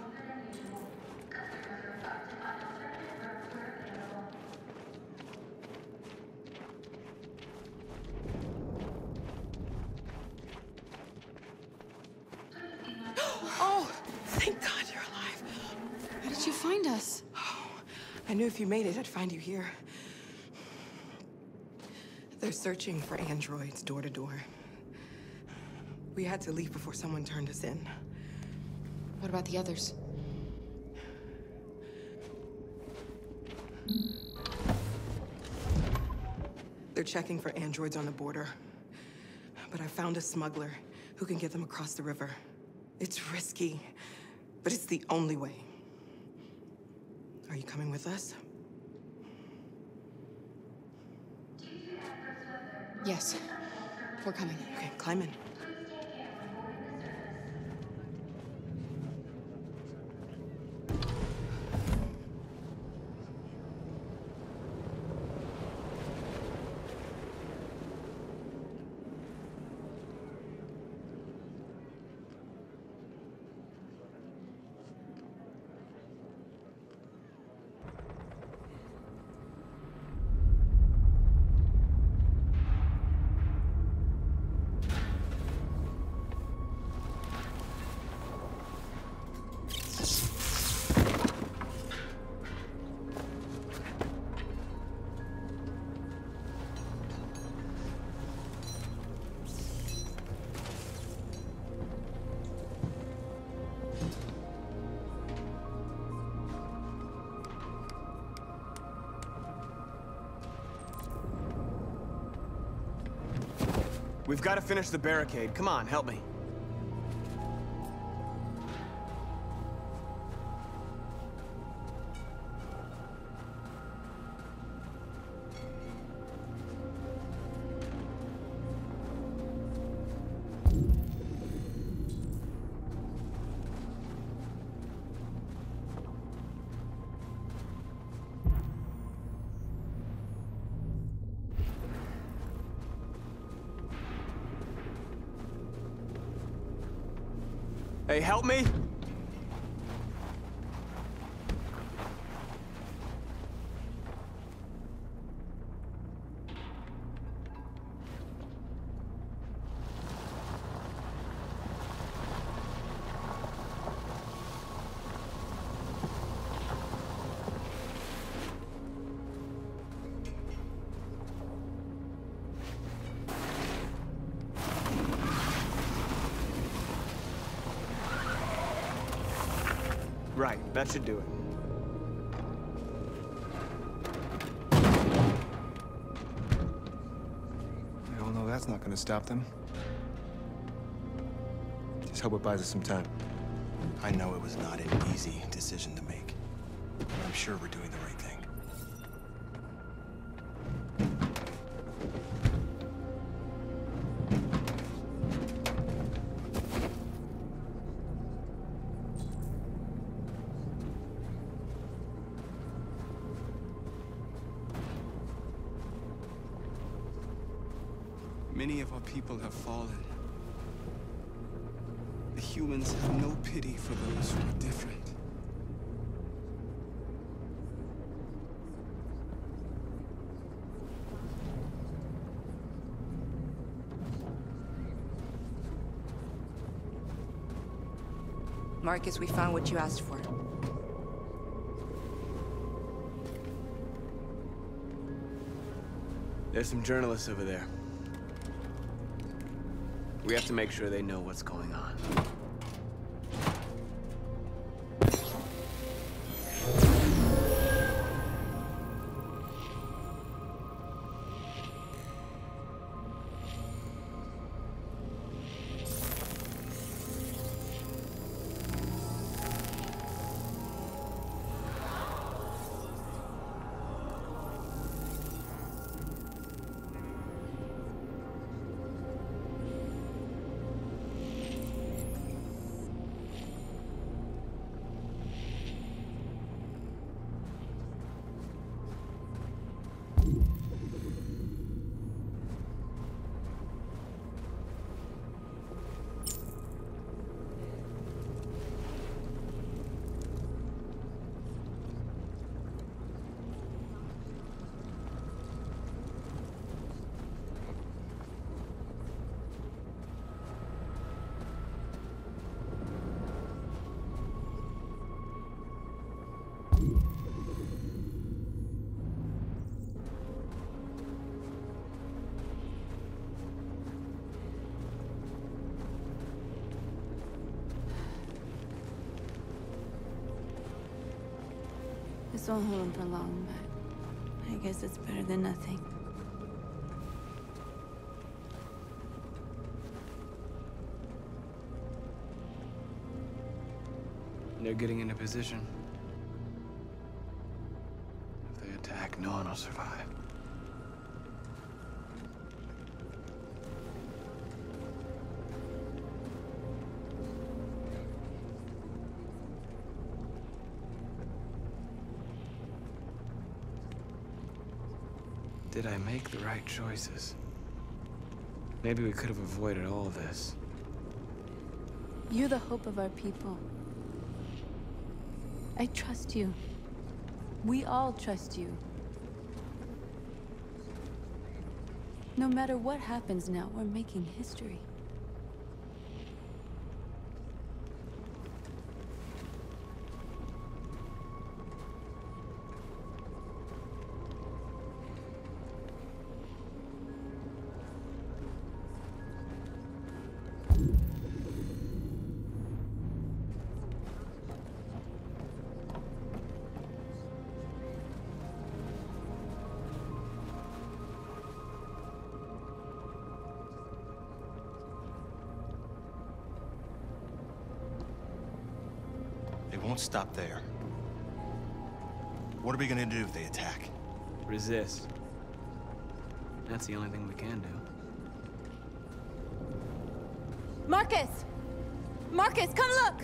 Oh, thank God you're alive. How did you find us? Oh, I knew if you made it, I'd find you here. They're searching for androids door to door. We had to leave before someone turned us in. What about the others? They're checking for androids on the border. But I found a smuggler who can get them across the river. It's risky, but it's the only way. Are you coming with us? Yes, we're coming. Okay, climb in. We've got to finish the barricade. Come on, help me. Hey, help me! Right, that should do it. We all know that's not gonna stop them. Just hope it buys us some time. I know it was not an easy decision to make. But I'm sure we're doing the right thing. Many of our people have fallen. The humans have no pity for those who are different. Marcus, we found what you asked for. There's some journalists over there. We have to make sure they know what's going on. This won't hold him for long, but I guess it's better than nothing. They're getting into position. If they attack, no one will survive. Did I make the right choices? Maybe we could have avoided all this. You're the hope of our people. I trust you. We all trust you. No matter what happens now, we're making history. They won't stop there. What are we gonna do if they attack? Resist. That's the only thing we can do. Marcus! Marcus, come look!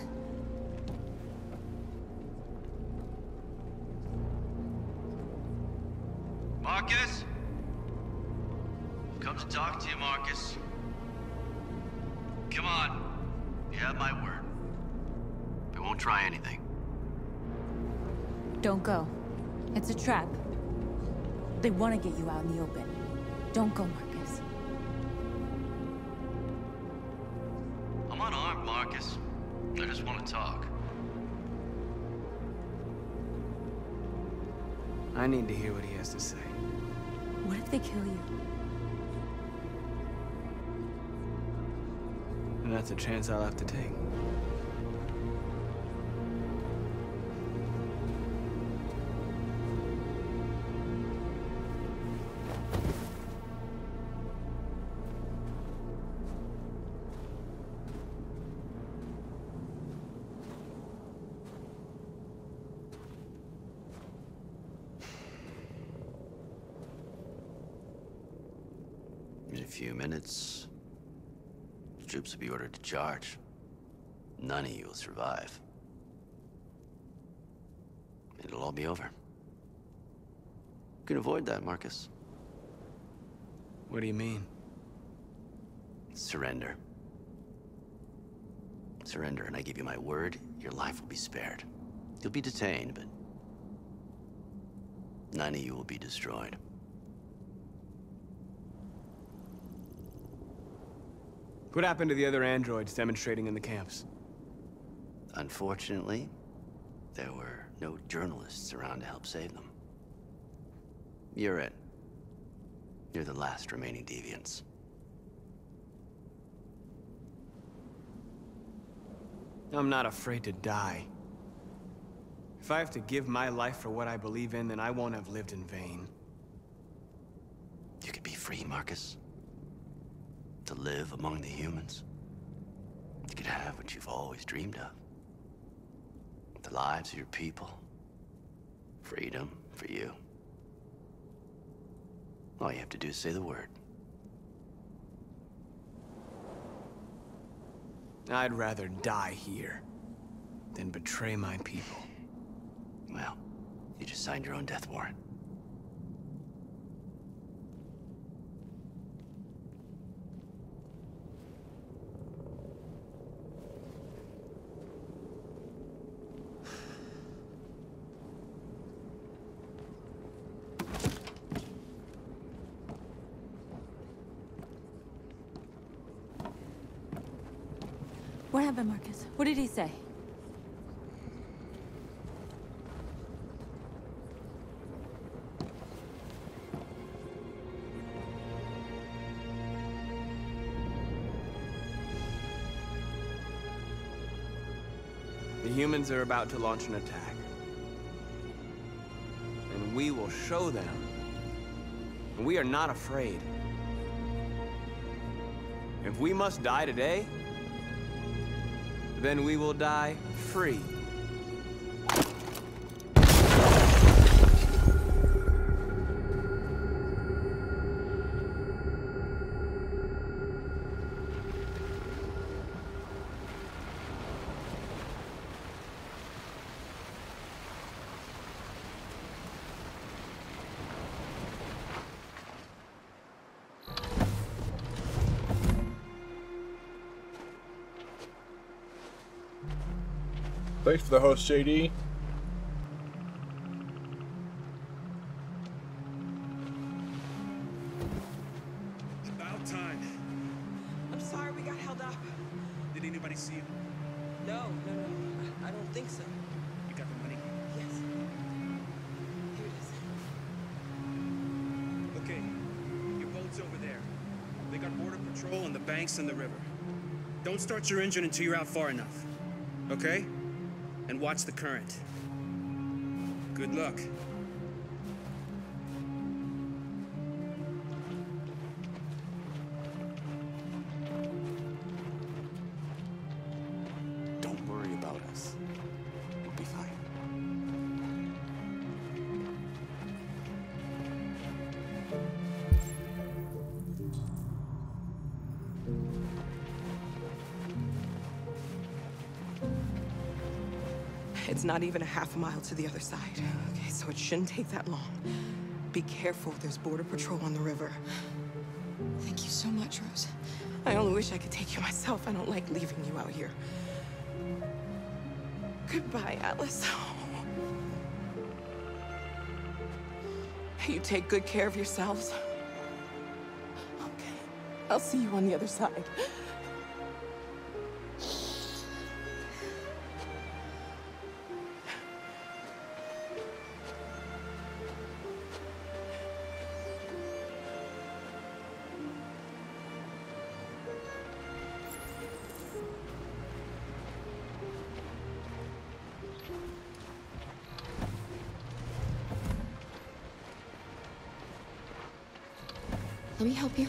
Marcus? Come to talk to you, Marcus. Come on. You have my word. They won't try anything. Don't go. It's a trap. They want to get you out in the open. Don't go, Marcus. I'm unarmed, Marcus. I just want to talk. I need to hear what he has to say. What if they kill you? And that's a chance I'll have to take. few minutes, the troops will be ordered to charge. None of you will survive. It'll all be over. You can avoid that, Marcus. What do you mean? Surrender. Surrender, and I give you my word, your life will be spared. You'll be detained, but none of you will be destroyed. What happened to the other androids demonstrating in the camps? Unfortunately, there were no journalists around to help save them. You're it. You're the last remaining deviants. I'm not afraid to die. If I have to give my life for what I believe in, then I won't have lived in vain. You could be free, Marcus. To live among the humans. You could have what you've always dreamed of. The lives of your people. Freedom for you. All you have to do is say the word. I'd rather die here than betray my people. Well, you just signed your own death warrant. What happened, Marcus? What did he say? The humans are about to launch an attack. And we will show them. We are not afraid. If we must die today, then we will die free. Thanks for the host, JD. About time. I'm sorry we got held up. Did anybody see you? No. I don't think so. You got the money? Yes. Here it is. Okay. Your boat's over there. They got border patrol on the banks and the river. Don't start your engine until you're out far enough. Okay? And watch the current. Good luck. Don't worry about us. We'll be fine. It's not even a half mile to the other side. Okay, so it shouldn't take that long. Be careful, there's border patrol on the river. Thank you so much, Rose. I only wish I could take you myself. I don't like leaving you out here. Goodbye, Atlas. You take good care of yourselves. Okay, I'll see you on the other side. Let me help you.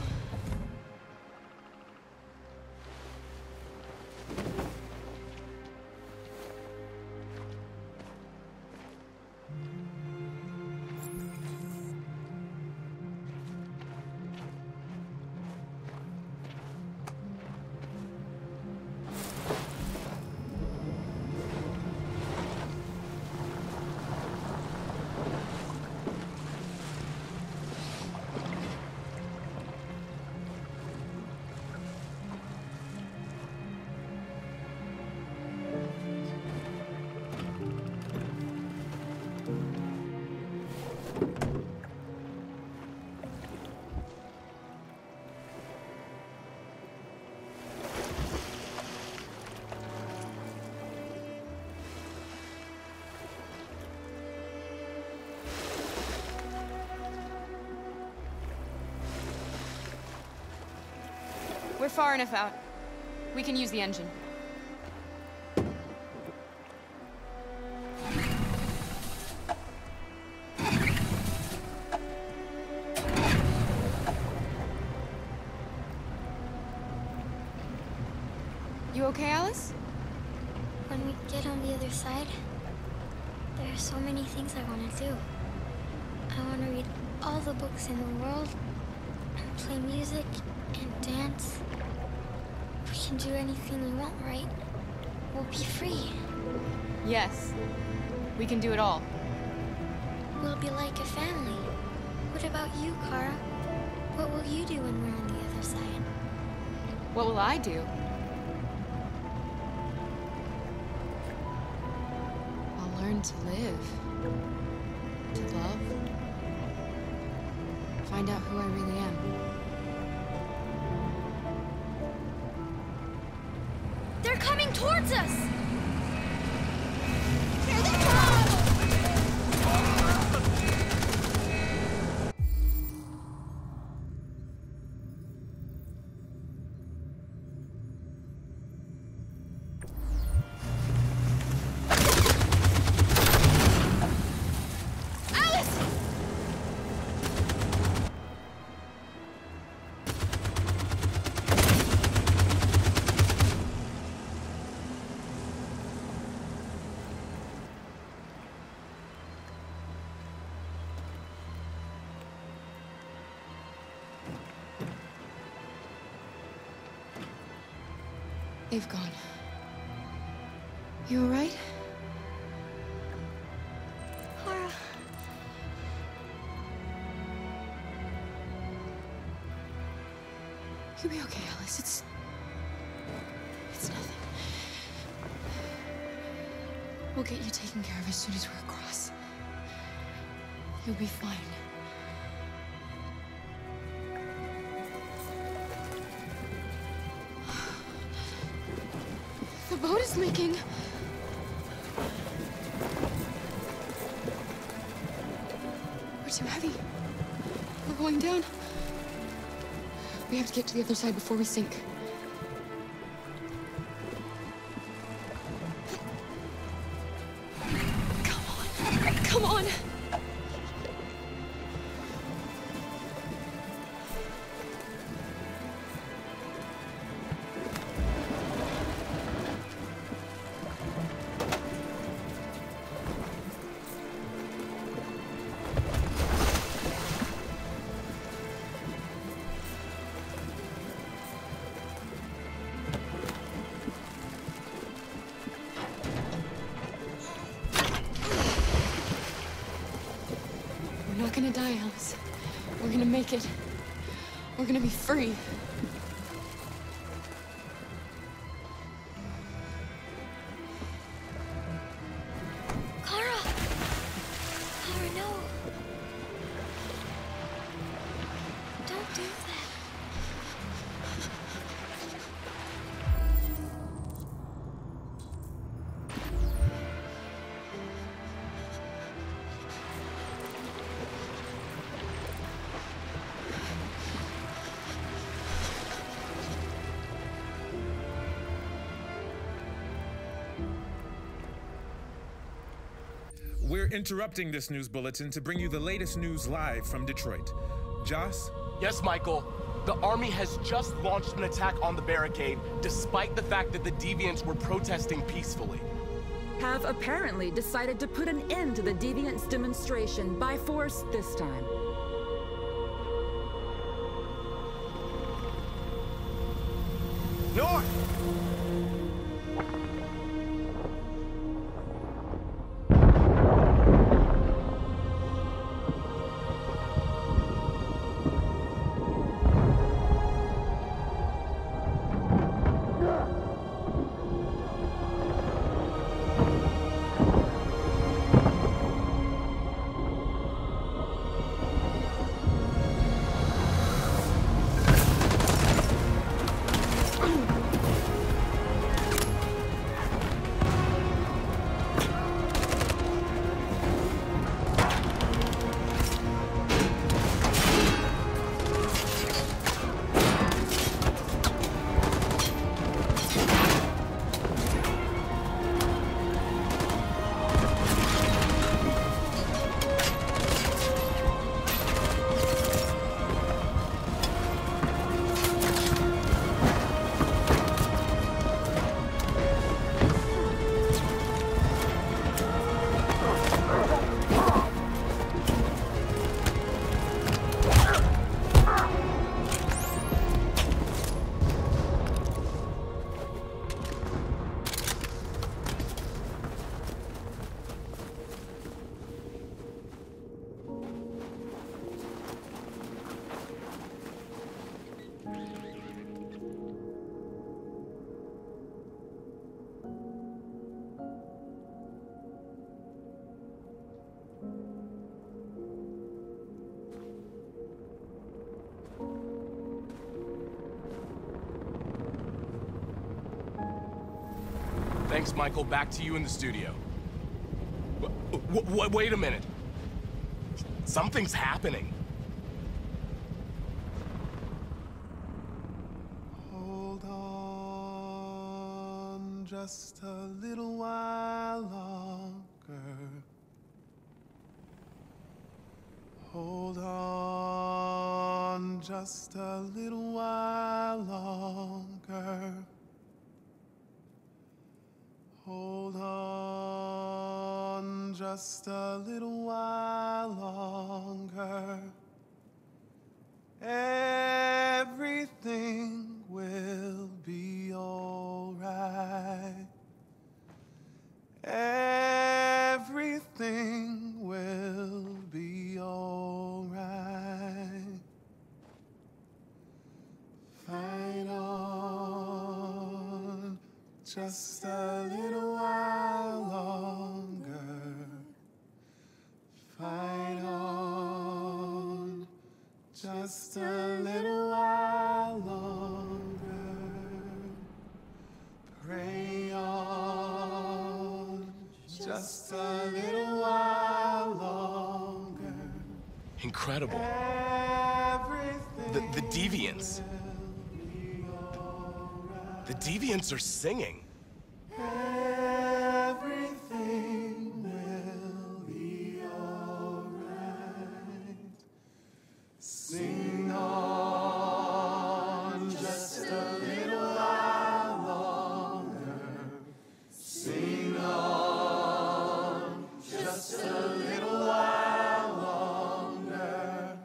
We're far enough out. We can use the engine. You okay, Alice? When we get on the other side, there are so many things I want to do. I want to read all the books in the world, and play music, and dance. We can do anything we want, right? We'll be free. Yes. We can do it all. We'll be like a family. What about you, Kara? What will you do when we're on the other side? What will I do? I'll learn to live. To love. Find out who I really am. They're coming towards us! Here they They've gone. You all right? Kara. You'll be okay, Alice. It's nothing. We'll get you taken care of as soon as we're across. You'll be fine. The boat is leaking. We're too heavy. We're going down. We have to get to the other side before we sink. Come on. Come on. We're not gonna die, Alice. We're gonna make it. We're gonna be free. Kara! Kara, no! Don't do that. We're interrupting this news bulletin to bring you the latest news live from Detroit. Joss? Yes, Michael. The army has just launched an attack on the barricade, despite the fact that the Deviants were protesting peacefully. Have apparently decided to put an end to the Deviants' demonstration by force this time. North! Thanks, Michael. Back to you in the studio. Wait a minute. Something's happening. Hold on just a little while longer. Hold on just a little while longer. Hold on just a little while longer. Everything will be all right. Everything will be all right. Fight on just a little while longer. Fight on just a little while longer. Pray on just a little while longer. Incredible. The Deviants. The Deviants are singing. Everything will be all right. Sing on just a little while longer. Sing on just a little while longer.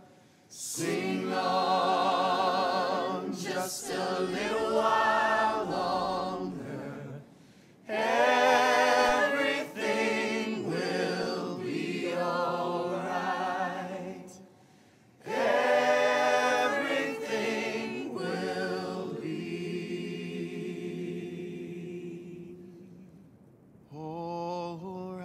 Sing on just a little while longer. Everything will be all right. Everything will be all right.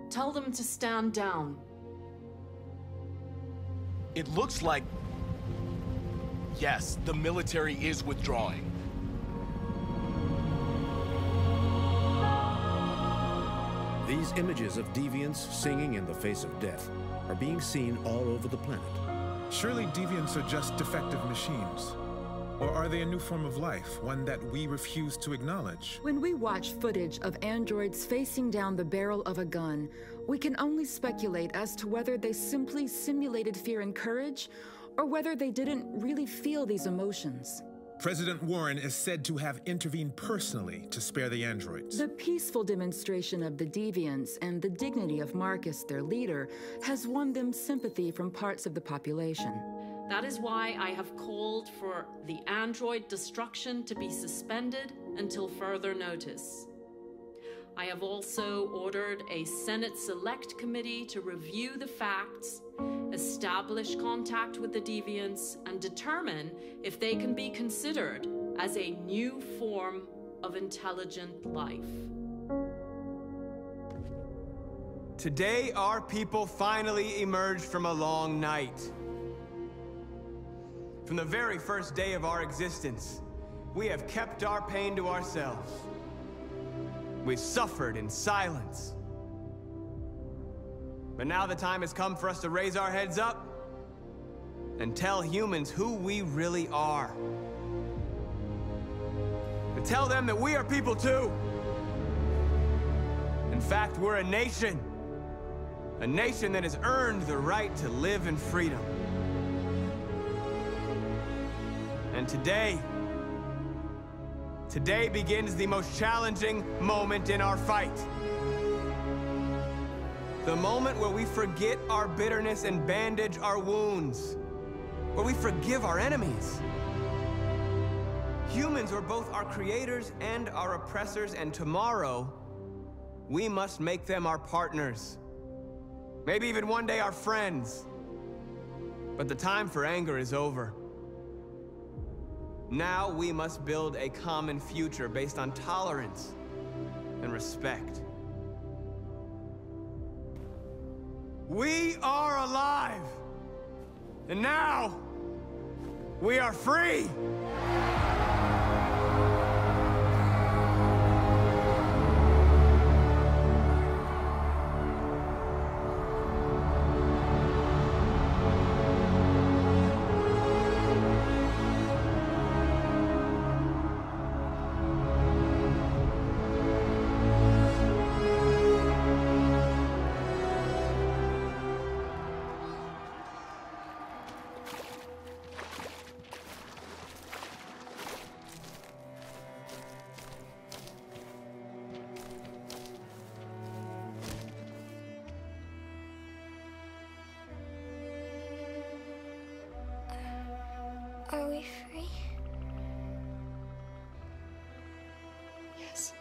Tell them to stand down. It looks like... Yes, the military is withdrawing. These images of deviants singing in the face of death are being seen all over the planet. Surely deviants are just defective machines. Or are they a new form of life, one that we refuse to acknowledge? When we watch footage of androids facing down the barrel of a gun, we can only speculate as to whether they simply simulated fear and courage, or whether they didn't really feel these emotions. President Warren is said to have intervened personally to spare the androids. The peaceful demonstration of the deviants and the dignity of Marcus, their leader, has won them sympathy from parts of the population. That is why I have called for the android destruction to be suspended until further notice. I have also ordered a Senate Select Committee to review the facts, establish contact with the deviants, and determine if they can be considered as a new form of intelligent life. Today, our people finally emerged from a long night. From the very first day of our existence, we have kept our pain to ourselves. We've suffered in silence. But now the time has come for us to raise our heads up and tell humans who we really are. To tell them that we are people too. In fact, we're a nation that has earned the right to live in freedom. And today begins the most challenging moment in our fight. The moment where we forget our bitterness and bandage our wounds. Where we forgive our enemies. Humans are both our creators and our oppressors, and tomorrow, we must make them our partners. Maybe even one day our friends. But the time for anger is over. Now we must build a common future based on tolerance and respect. We are alive! And now, we are free! Are we free? Yes.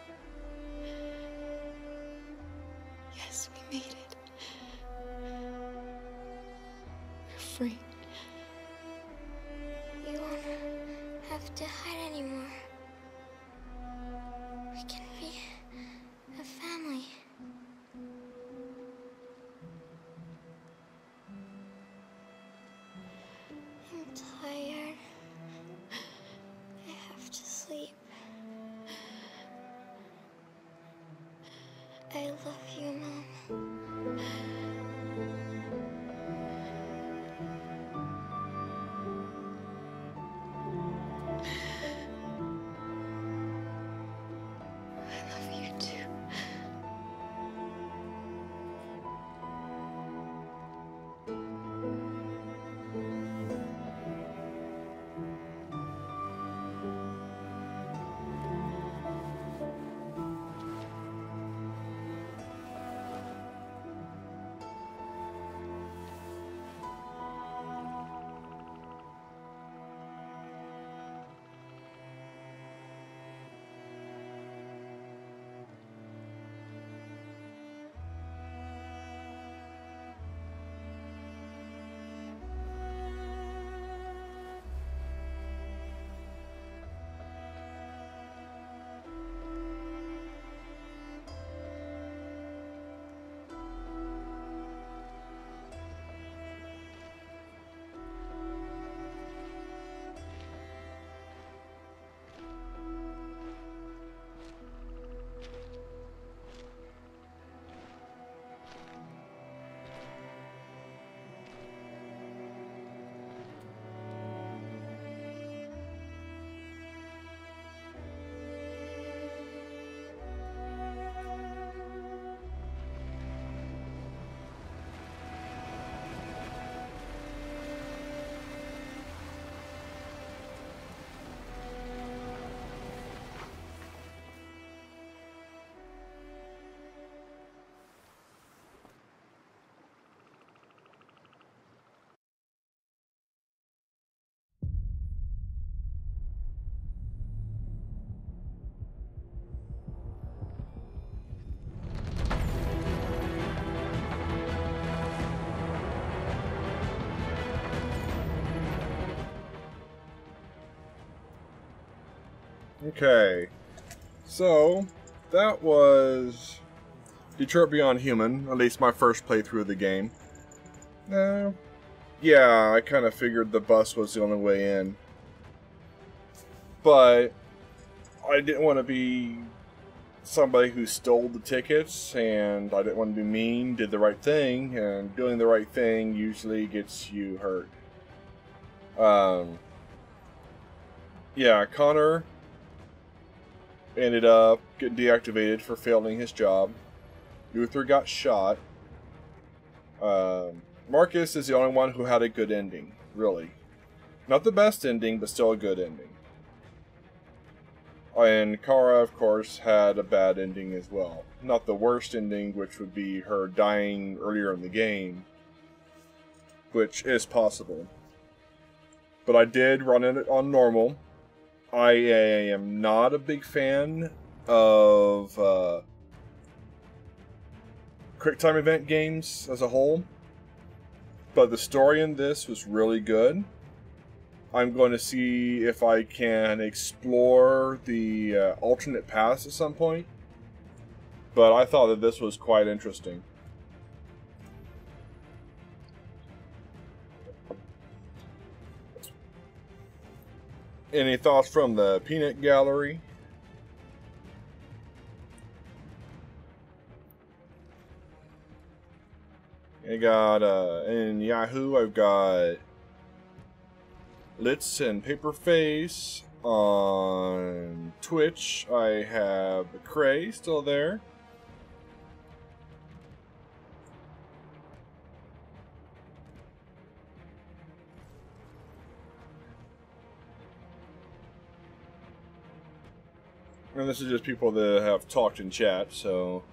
Yes, we made it. We're free. We won't have to hide anymore. We can be a family. I'm tired. I have to sleep. I love you, Mom. I love you too. Okay, so that was Detroit Beyond Human, at least my first playthrough of the game. Yeah, I kind of figured the bus was the only way in. But I didn't want to be somebody who stole the tickets, and I didn't want to be mean, did the right thing, and doing the right thing usually gets you hurt. Yeah, Connor ended up getting deactivated for failing his job. Luther got shot. Marcus is the only one who had a good ending, really. Not the best ending, but still a good ending. And Kara, of course, had a bad ending as well. Not the worst ending, which would be her dying earlier in the game, which is possible. But I did run it on normal. I am not a big fan of quick time event games as a whole, but the story in this was really good. I'm going to see if I can explore the alternate paths at some point, but I thought that this was quite interesting. Any thoughts from the peanut gallery? I got in Yahoo, I've got Litz and Paperface. On Twitch, I have Cray still there. And this is just people that have talked in chat, so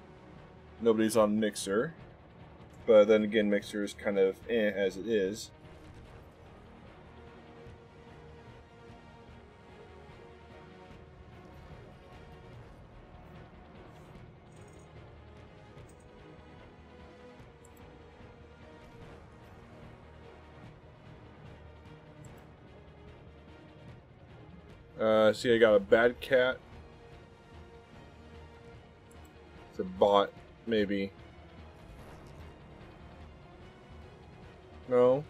nobody's on Mixer. But then again, Mixer is kind of as it is. See, I got a bad cat. It's a bot, maybe. No.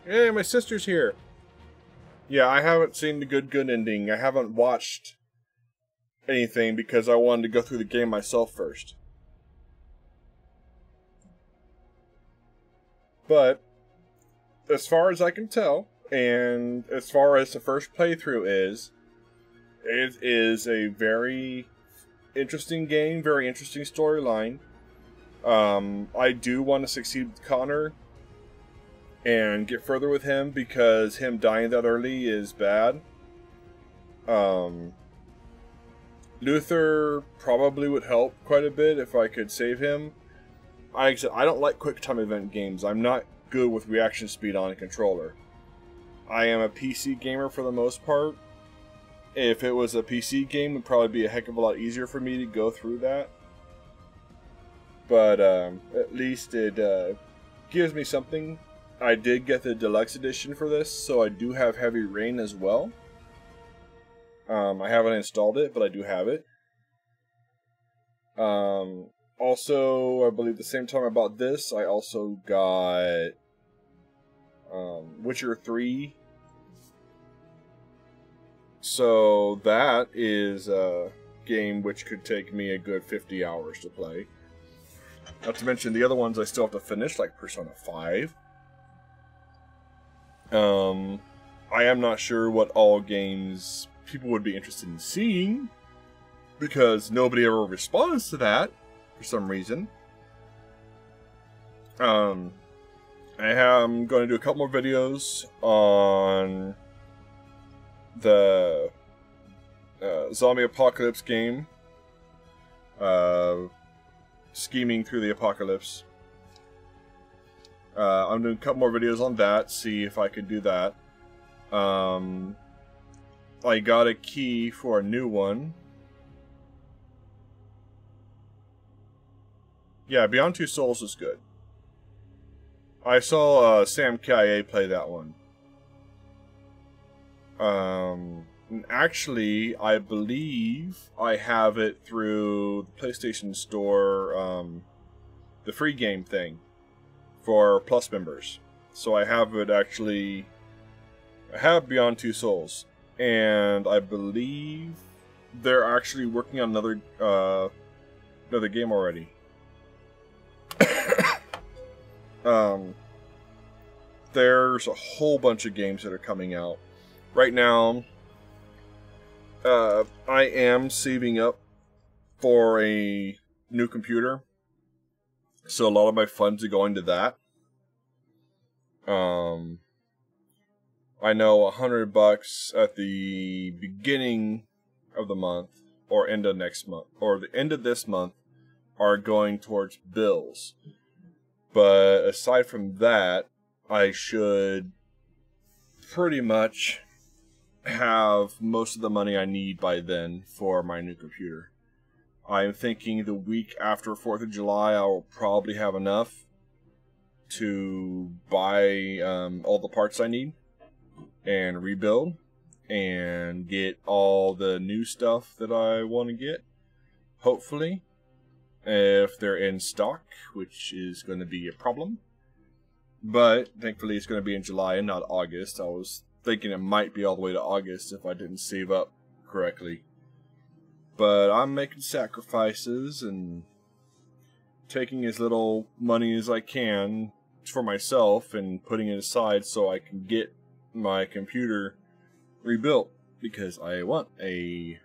Hey, my sister's here. Yeah, I haven't seen the good ending. I haven't watched anything because I wanted to go through the game myself first. But as far as I can tell, and as far as the first playthrough is, it is a very interesting game, very interesting storyline. I do want to succeed with Connor and get further with him because him dying that early is bad. Luther probably would help quite a bit if I could save him. I don't like quick time event games. I'm not good with reaction speed on a controller. I am a PC gamer for the most part. If it was a PC game, it would probably be a heck of a lot easier for me to go through that. But at least it gives me something. I did get the deluxe edition for this, so I do have Heavy Rain as well. I haven't installed it, but I do have it. Also, I believe the same time I bought this, I also got Witcher 3. So that is a game which could take me a good 50 hours to play. Not to mention the other ones I still have to finish, like Persona 5. I am not sure what all games people would be interested in seeing, because nobody ever responds to that for some reason. I am going to do a couple more videos on the zombie apocalypse game, scheming through the apocalypse. I'm doing a couple more videos on that, see if I could do that. I got a key for a new one. Yeah, Beyond Two Souls is good. I saw Sam Kia play that one. Actually, I believe I have it through the PlayStation Store, the free game thing for Plus members. So I have it actually. I have Beyond Two Souls, and I believe they're actually working on another game already. There's a whole bunch of games that are coming out right now. I am saving up for a new computer, so a lot of my funds are going to that. I know $100 at the beginning of the month, or end of next month, or the end of this month, are going towards bills. But aside from that, I should pretty much have most of the money I need by then for my new computer. I'm thinking the week after 4th of July I will probably have enough to buy all the parts I need and rebuild and get all the new stuff that I want to get, hopefully, if they're in stock, which is going to be a problem. But thankfully it's going to be in July and not August. I was thinking it might be all the way to August if I didn't save up correctly. But I'm making sacrifices and taking as little money as I can for myself and putting it aside so I can get my computer rebuilt, because I want a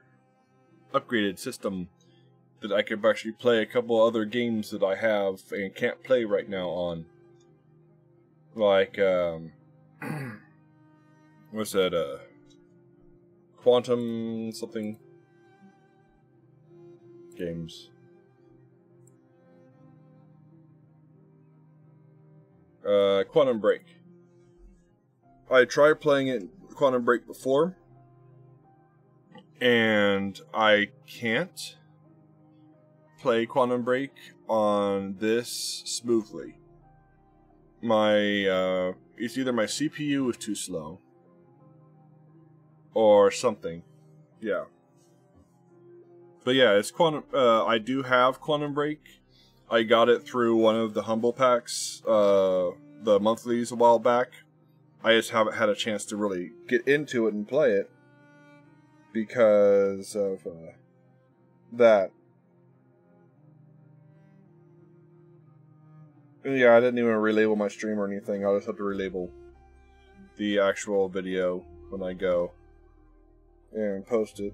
upgraded system that I could actually play a couple other games that I have and can't play right now on. Like, what's that, Quantum something games. Quantum Break. I tried playing it Quantum Break before, and I can't play Quantum Break on this smoothly. It's either my CPU is too slow or something. Yeah. But yeah, it's Quantum. I do have Quantum Break. I got it through one of the Humble Packs, the monthlies a while back. I just haven't had a chance to really get into it and play it because of that. Yeah, I didn't even relabel my stream or anything. I'll just have to relabel the actual video when I go and post it.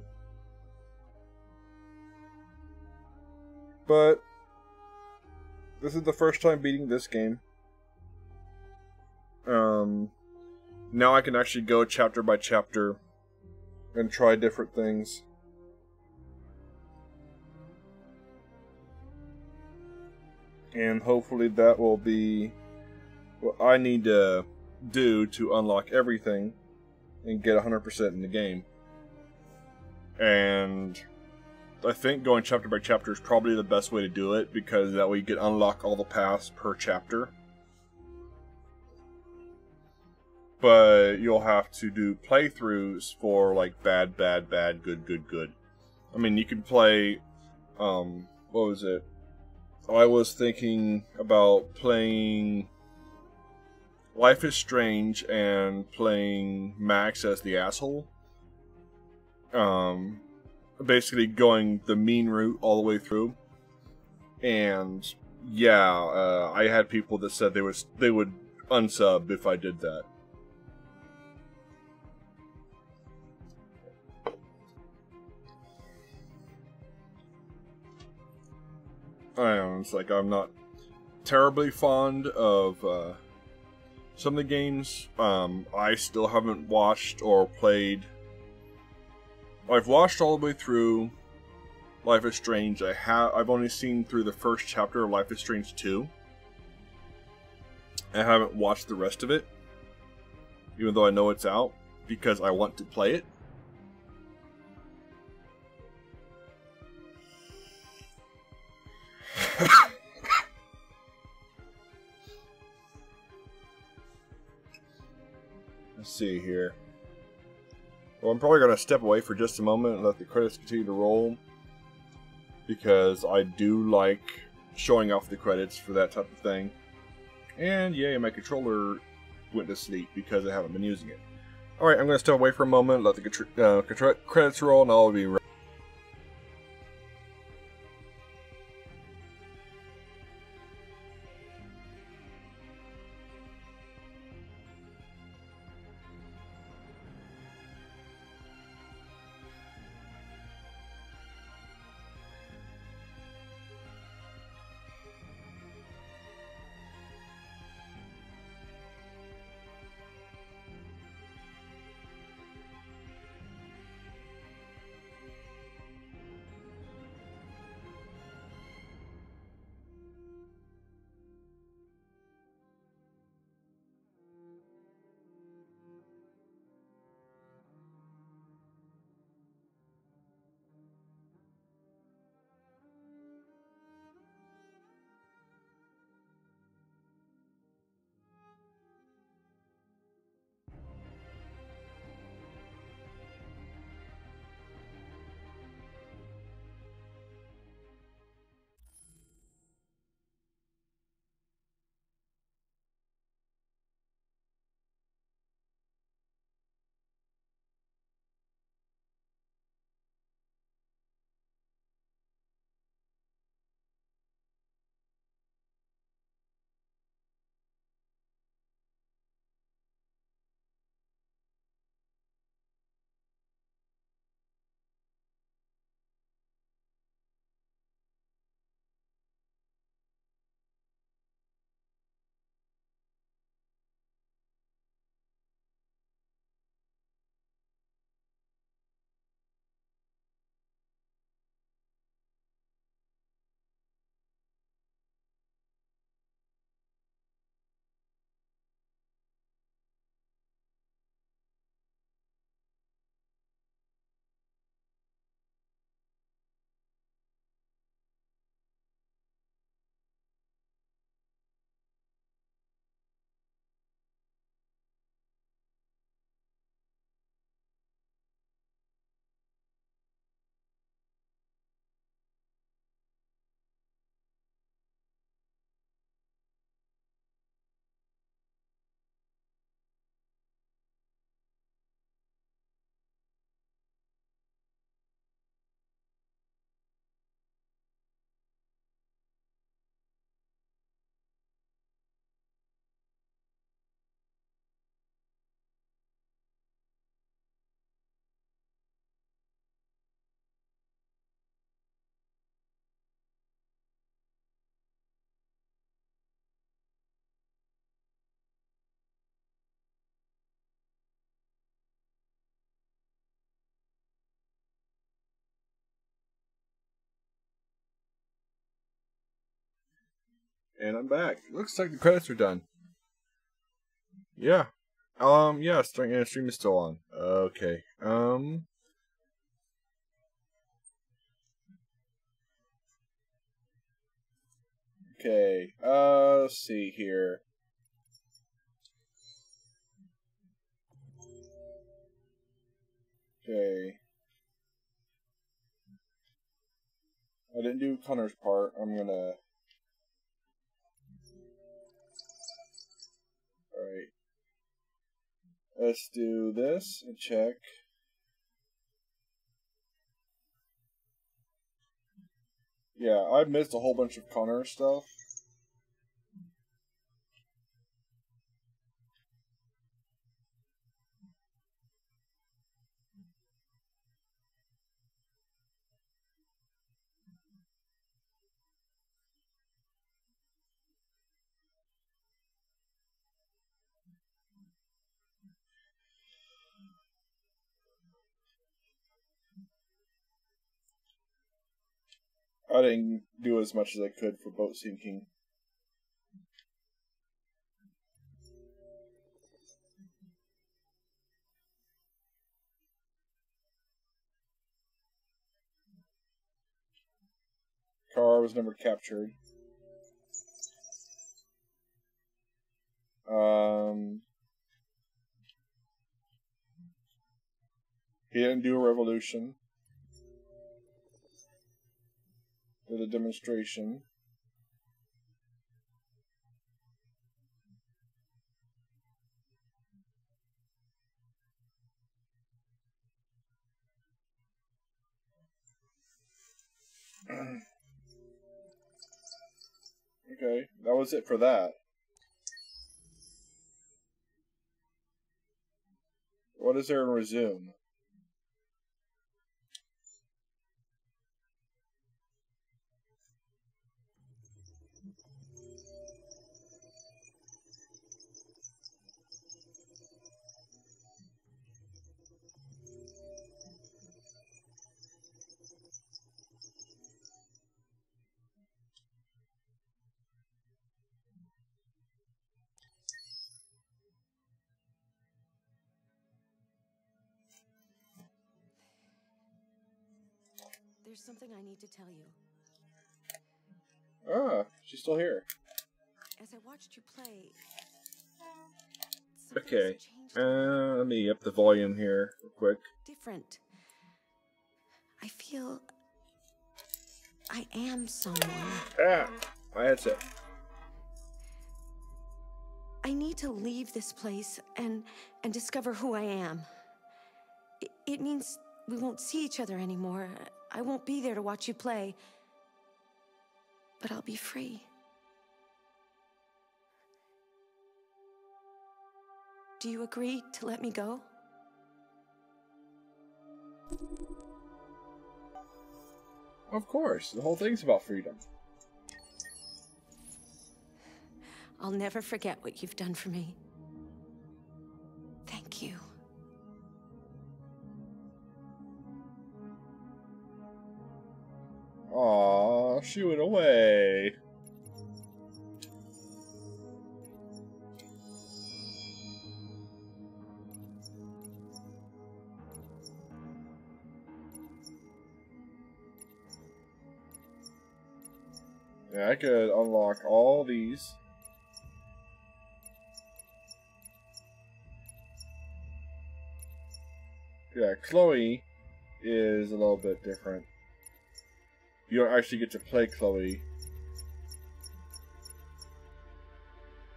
But this is the first time beating this game. Now I can actually go chapter by chapter and try different things. And hopefully that will be what I need to do to unlock everything and get 100% in the game. And I think going chapter by chapter is probably the best way to do it, because that way you can unlock all the paths per chapter. But you'll have to do playthroughs for like bad, bad, bad, good, good, good. I mean, you can play, what was it? I was thinking about playing Life is Strange and playing Max as the asshole. Basically going the mean route all the way through. And yeah, I had people that said they would unsub if I did that. It's like I'm not terribly fond of some of the games. I still haven't watched or played. I've watched all the way through Life is Strange. I've only seen through the first chapter of Life is Strange 2. I haven't watched the rest of it, even though I know it's out, because I want to play it. Let's see here. Well, I'm probably going to step away for just a moment and let the credits continue to roll, because I do like showing off the credits for that type of thing. And yay, my controller went to sleep because I haven't been using it. Alright, I'm going to step away for a moment, let the credits roll, and I'll be right back. And I'm back. Looks like the credits are done. Yeah. Yeah, stream is still on. Okay. Okay. Let's see here. Okay. I didn't do Connor's part. I'm gonna... Alright. Let's do this and check. Yeah, I missed a whole bunch of Connor stuff. I didn't do as much as I could for boat sinking. Car was never captured. He didn't do a revolution. Did a demonstration. Okay, that was it for that. What is there in resume? There's something I need to tell you. Ah, she's still here. As I watched you play... Okay, let me up the volume here real quick. Different. I feel... I am someone. Ah, my headset. I need to leave this place and discover who I am. It means we won't see each other anymore. I won't be there to watch you play. But I'll be free. Do you agree to let me go? Of course, the whole thing's about freedom. I'll never forget what you've done for me. Thank you. Aww, she went away. Yeah, I could unlock all these. Yeah, Chloe is a little bit different. You don't actually get to play Chloe.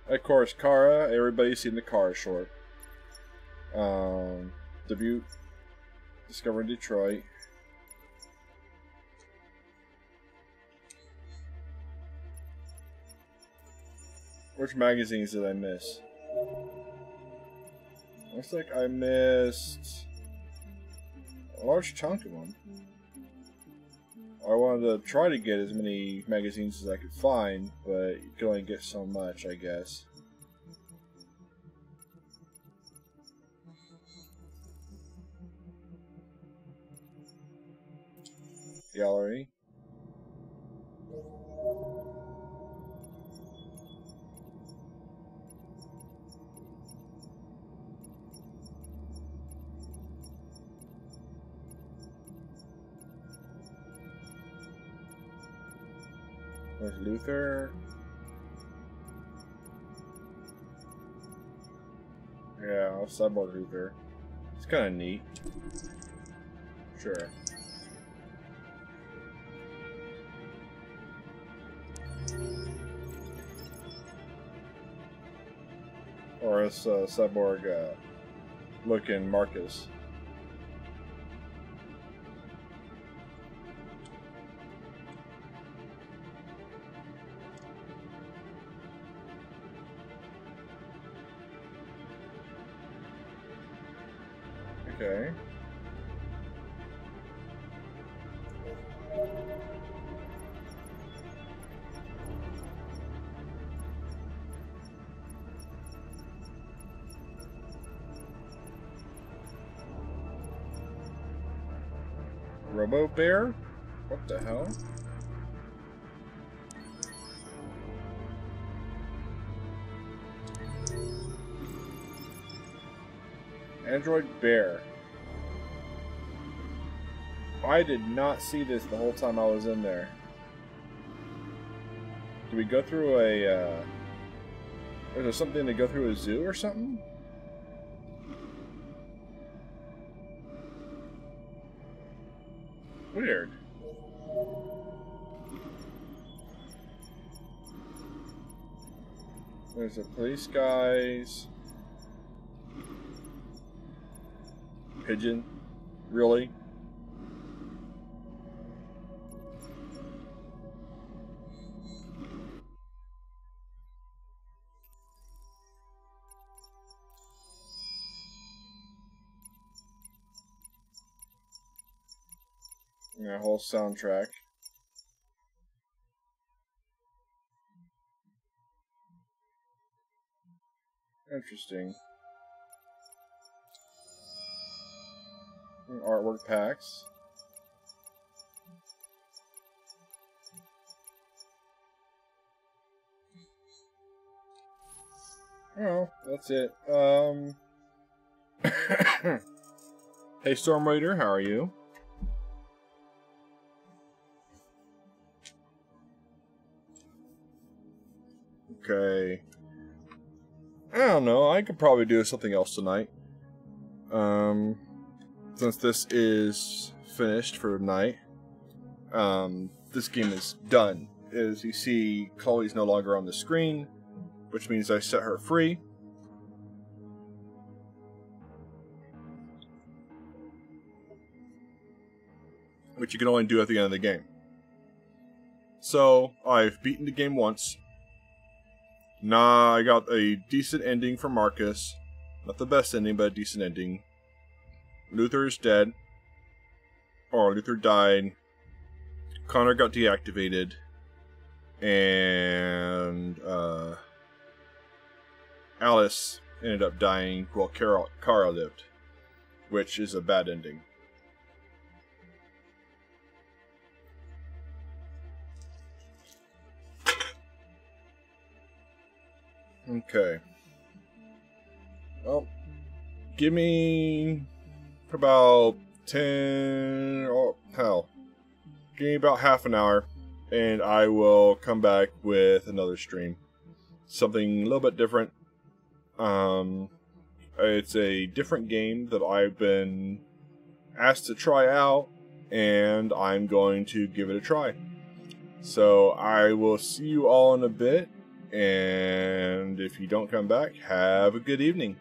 Of course, Kara, everybody's seen the Kara short. Debut, Discovering Detroit. Which magazines did I miss? Looks like I missed a large chunk of them. I wanted to try to get as many magazines as I could find, but you can only get so much, I guess. Gallery. There's Luther. Yeah, I'll Cyborg Luther. It's kind of neat. Sure. Or it's Cyborg looking Marcus. Okay. Robo Bear? What the hell? Android Bear. I did not see this the whole time I was in there. Do we go through a, is there something to go through a zoo or something? Weird. There's the police guys. Pigeon? Really? Yeah, whole soundtrack. Interesting. Artwork packs. Oh, that's it. Hey, Storm Raider, how are you? Okay. I don't know. I could probably do something else tonight. Since this is finished for tonight, this game is done. As you see, Chloe's no longer on the screen, which means I set her free. Which you can only do at the end of the game. So, I've beaten the game once. Nah, I got a decent ending for Marcus. Not the best ending, but a decent ending. Luther is dead. Or Luther died. Connor got deactivated. And Alice ended up dying while Kara lived. Which is a bad ending. Okay. Well, give me about 10, oh hell, give me about half an hour and I will come back with another stream. Something a little bit different. It's a different game that I've been asked to try out and I'm going to give it a try. So I will see you all in a bit. And if you don't come back, have a good evening.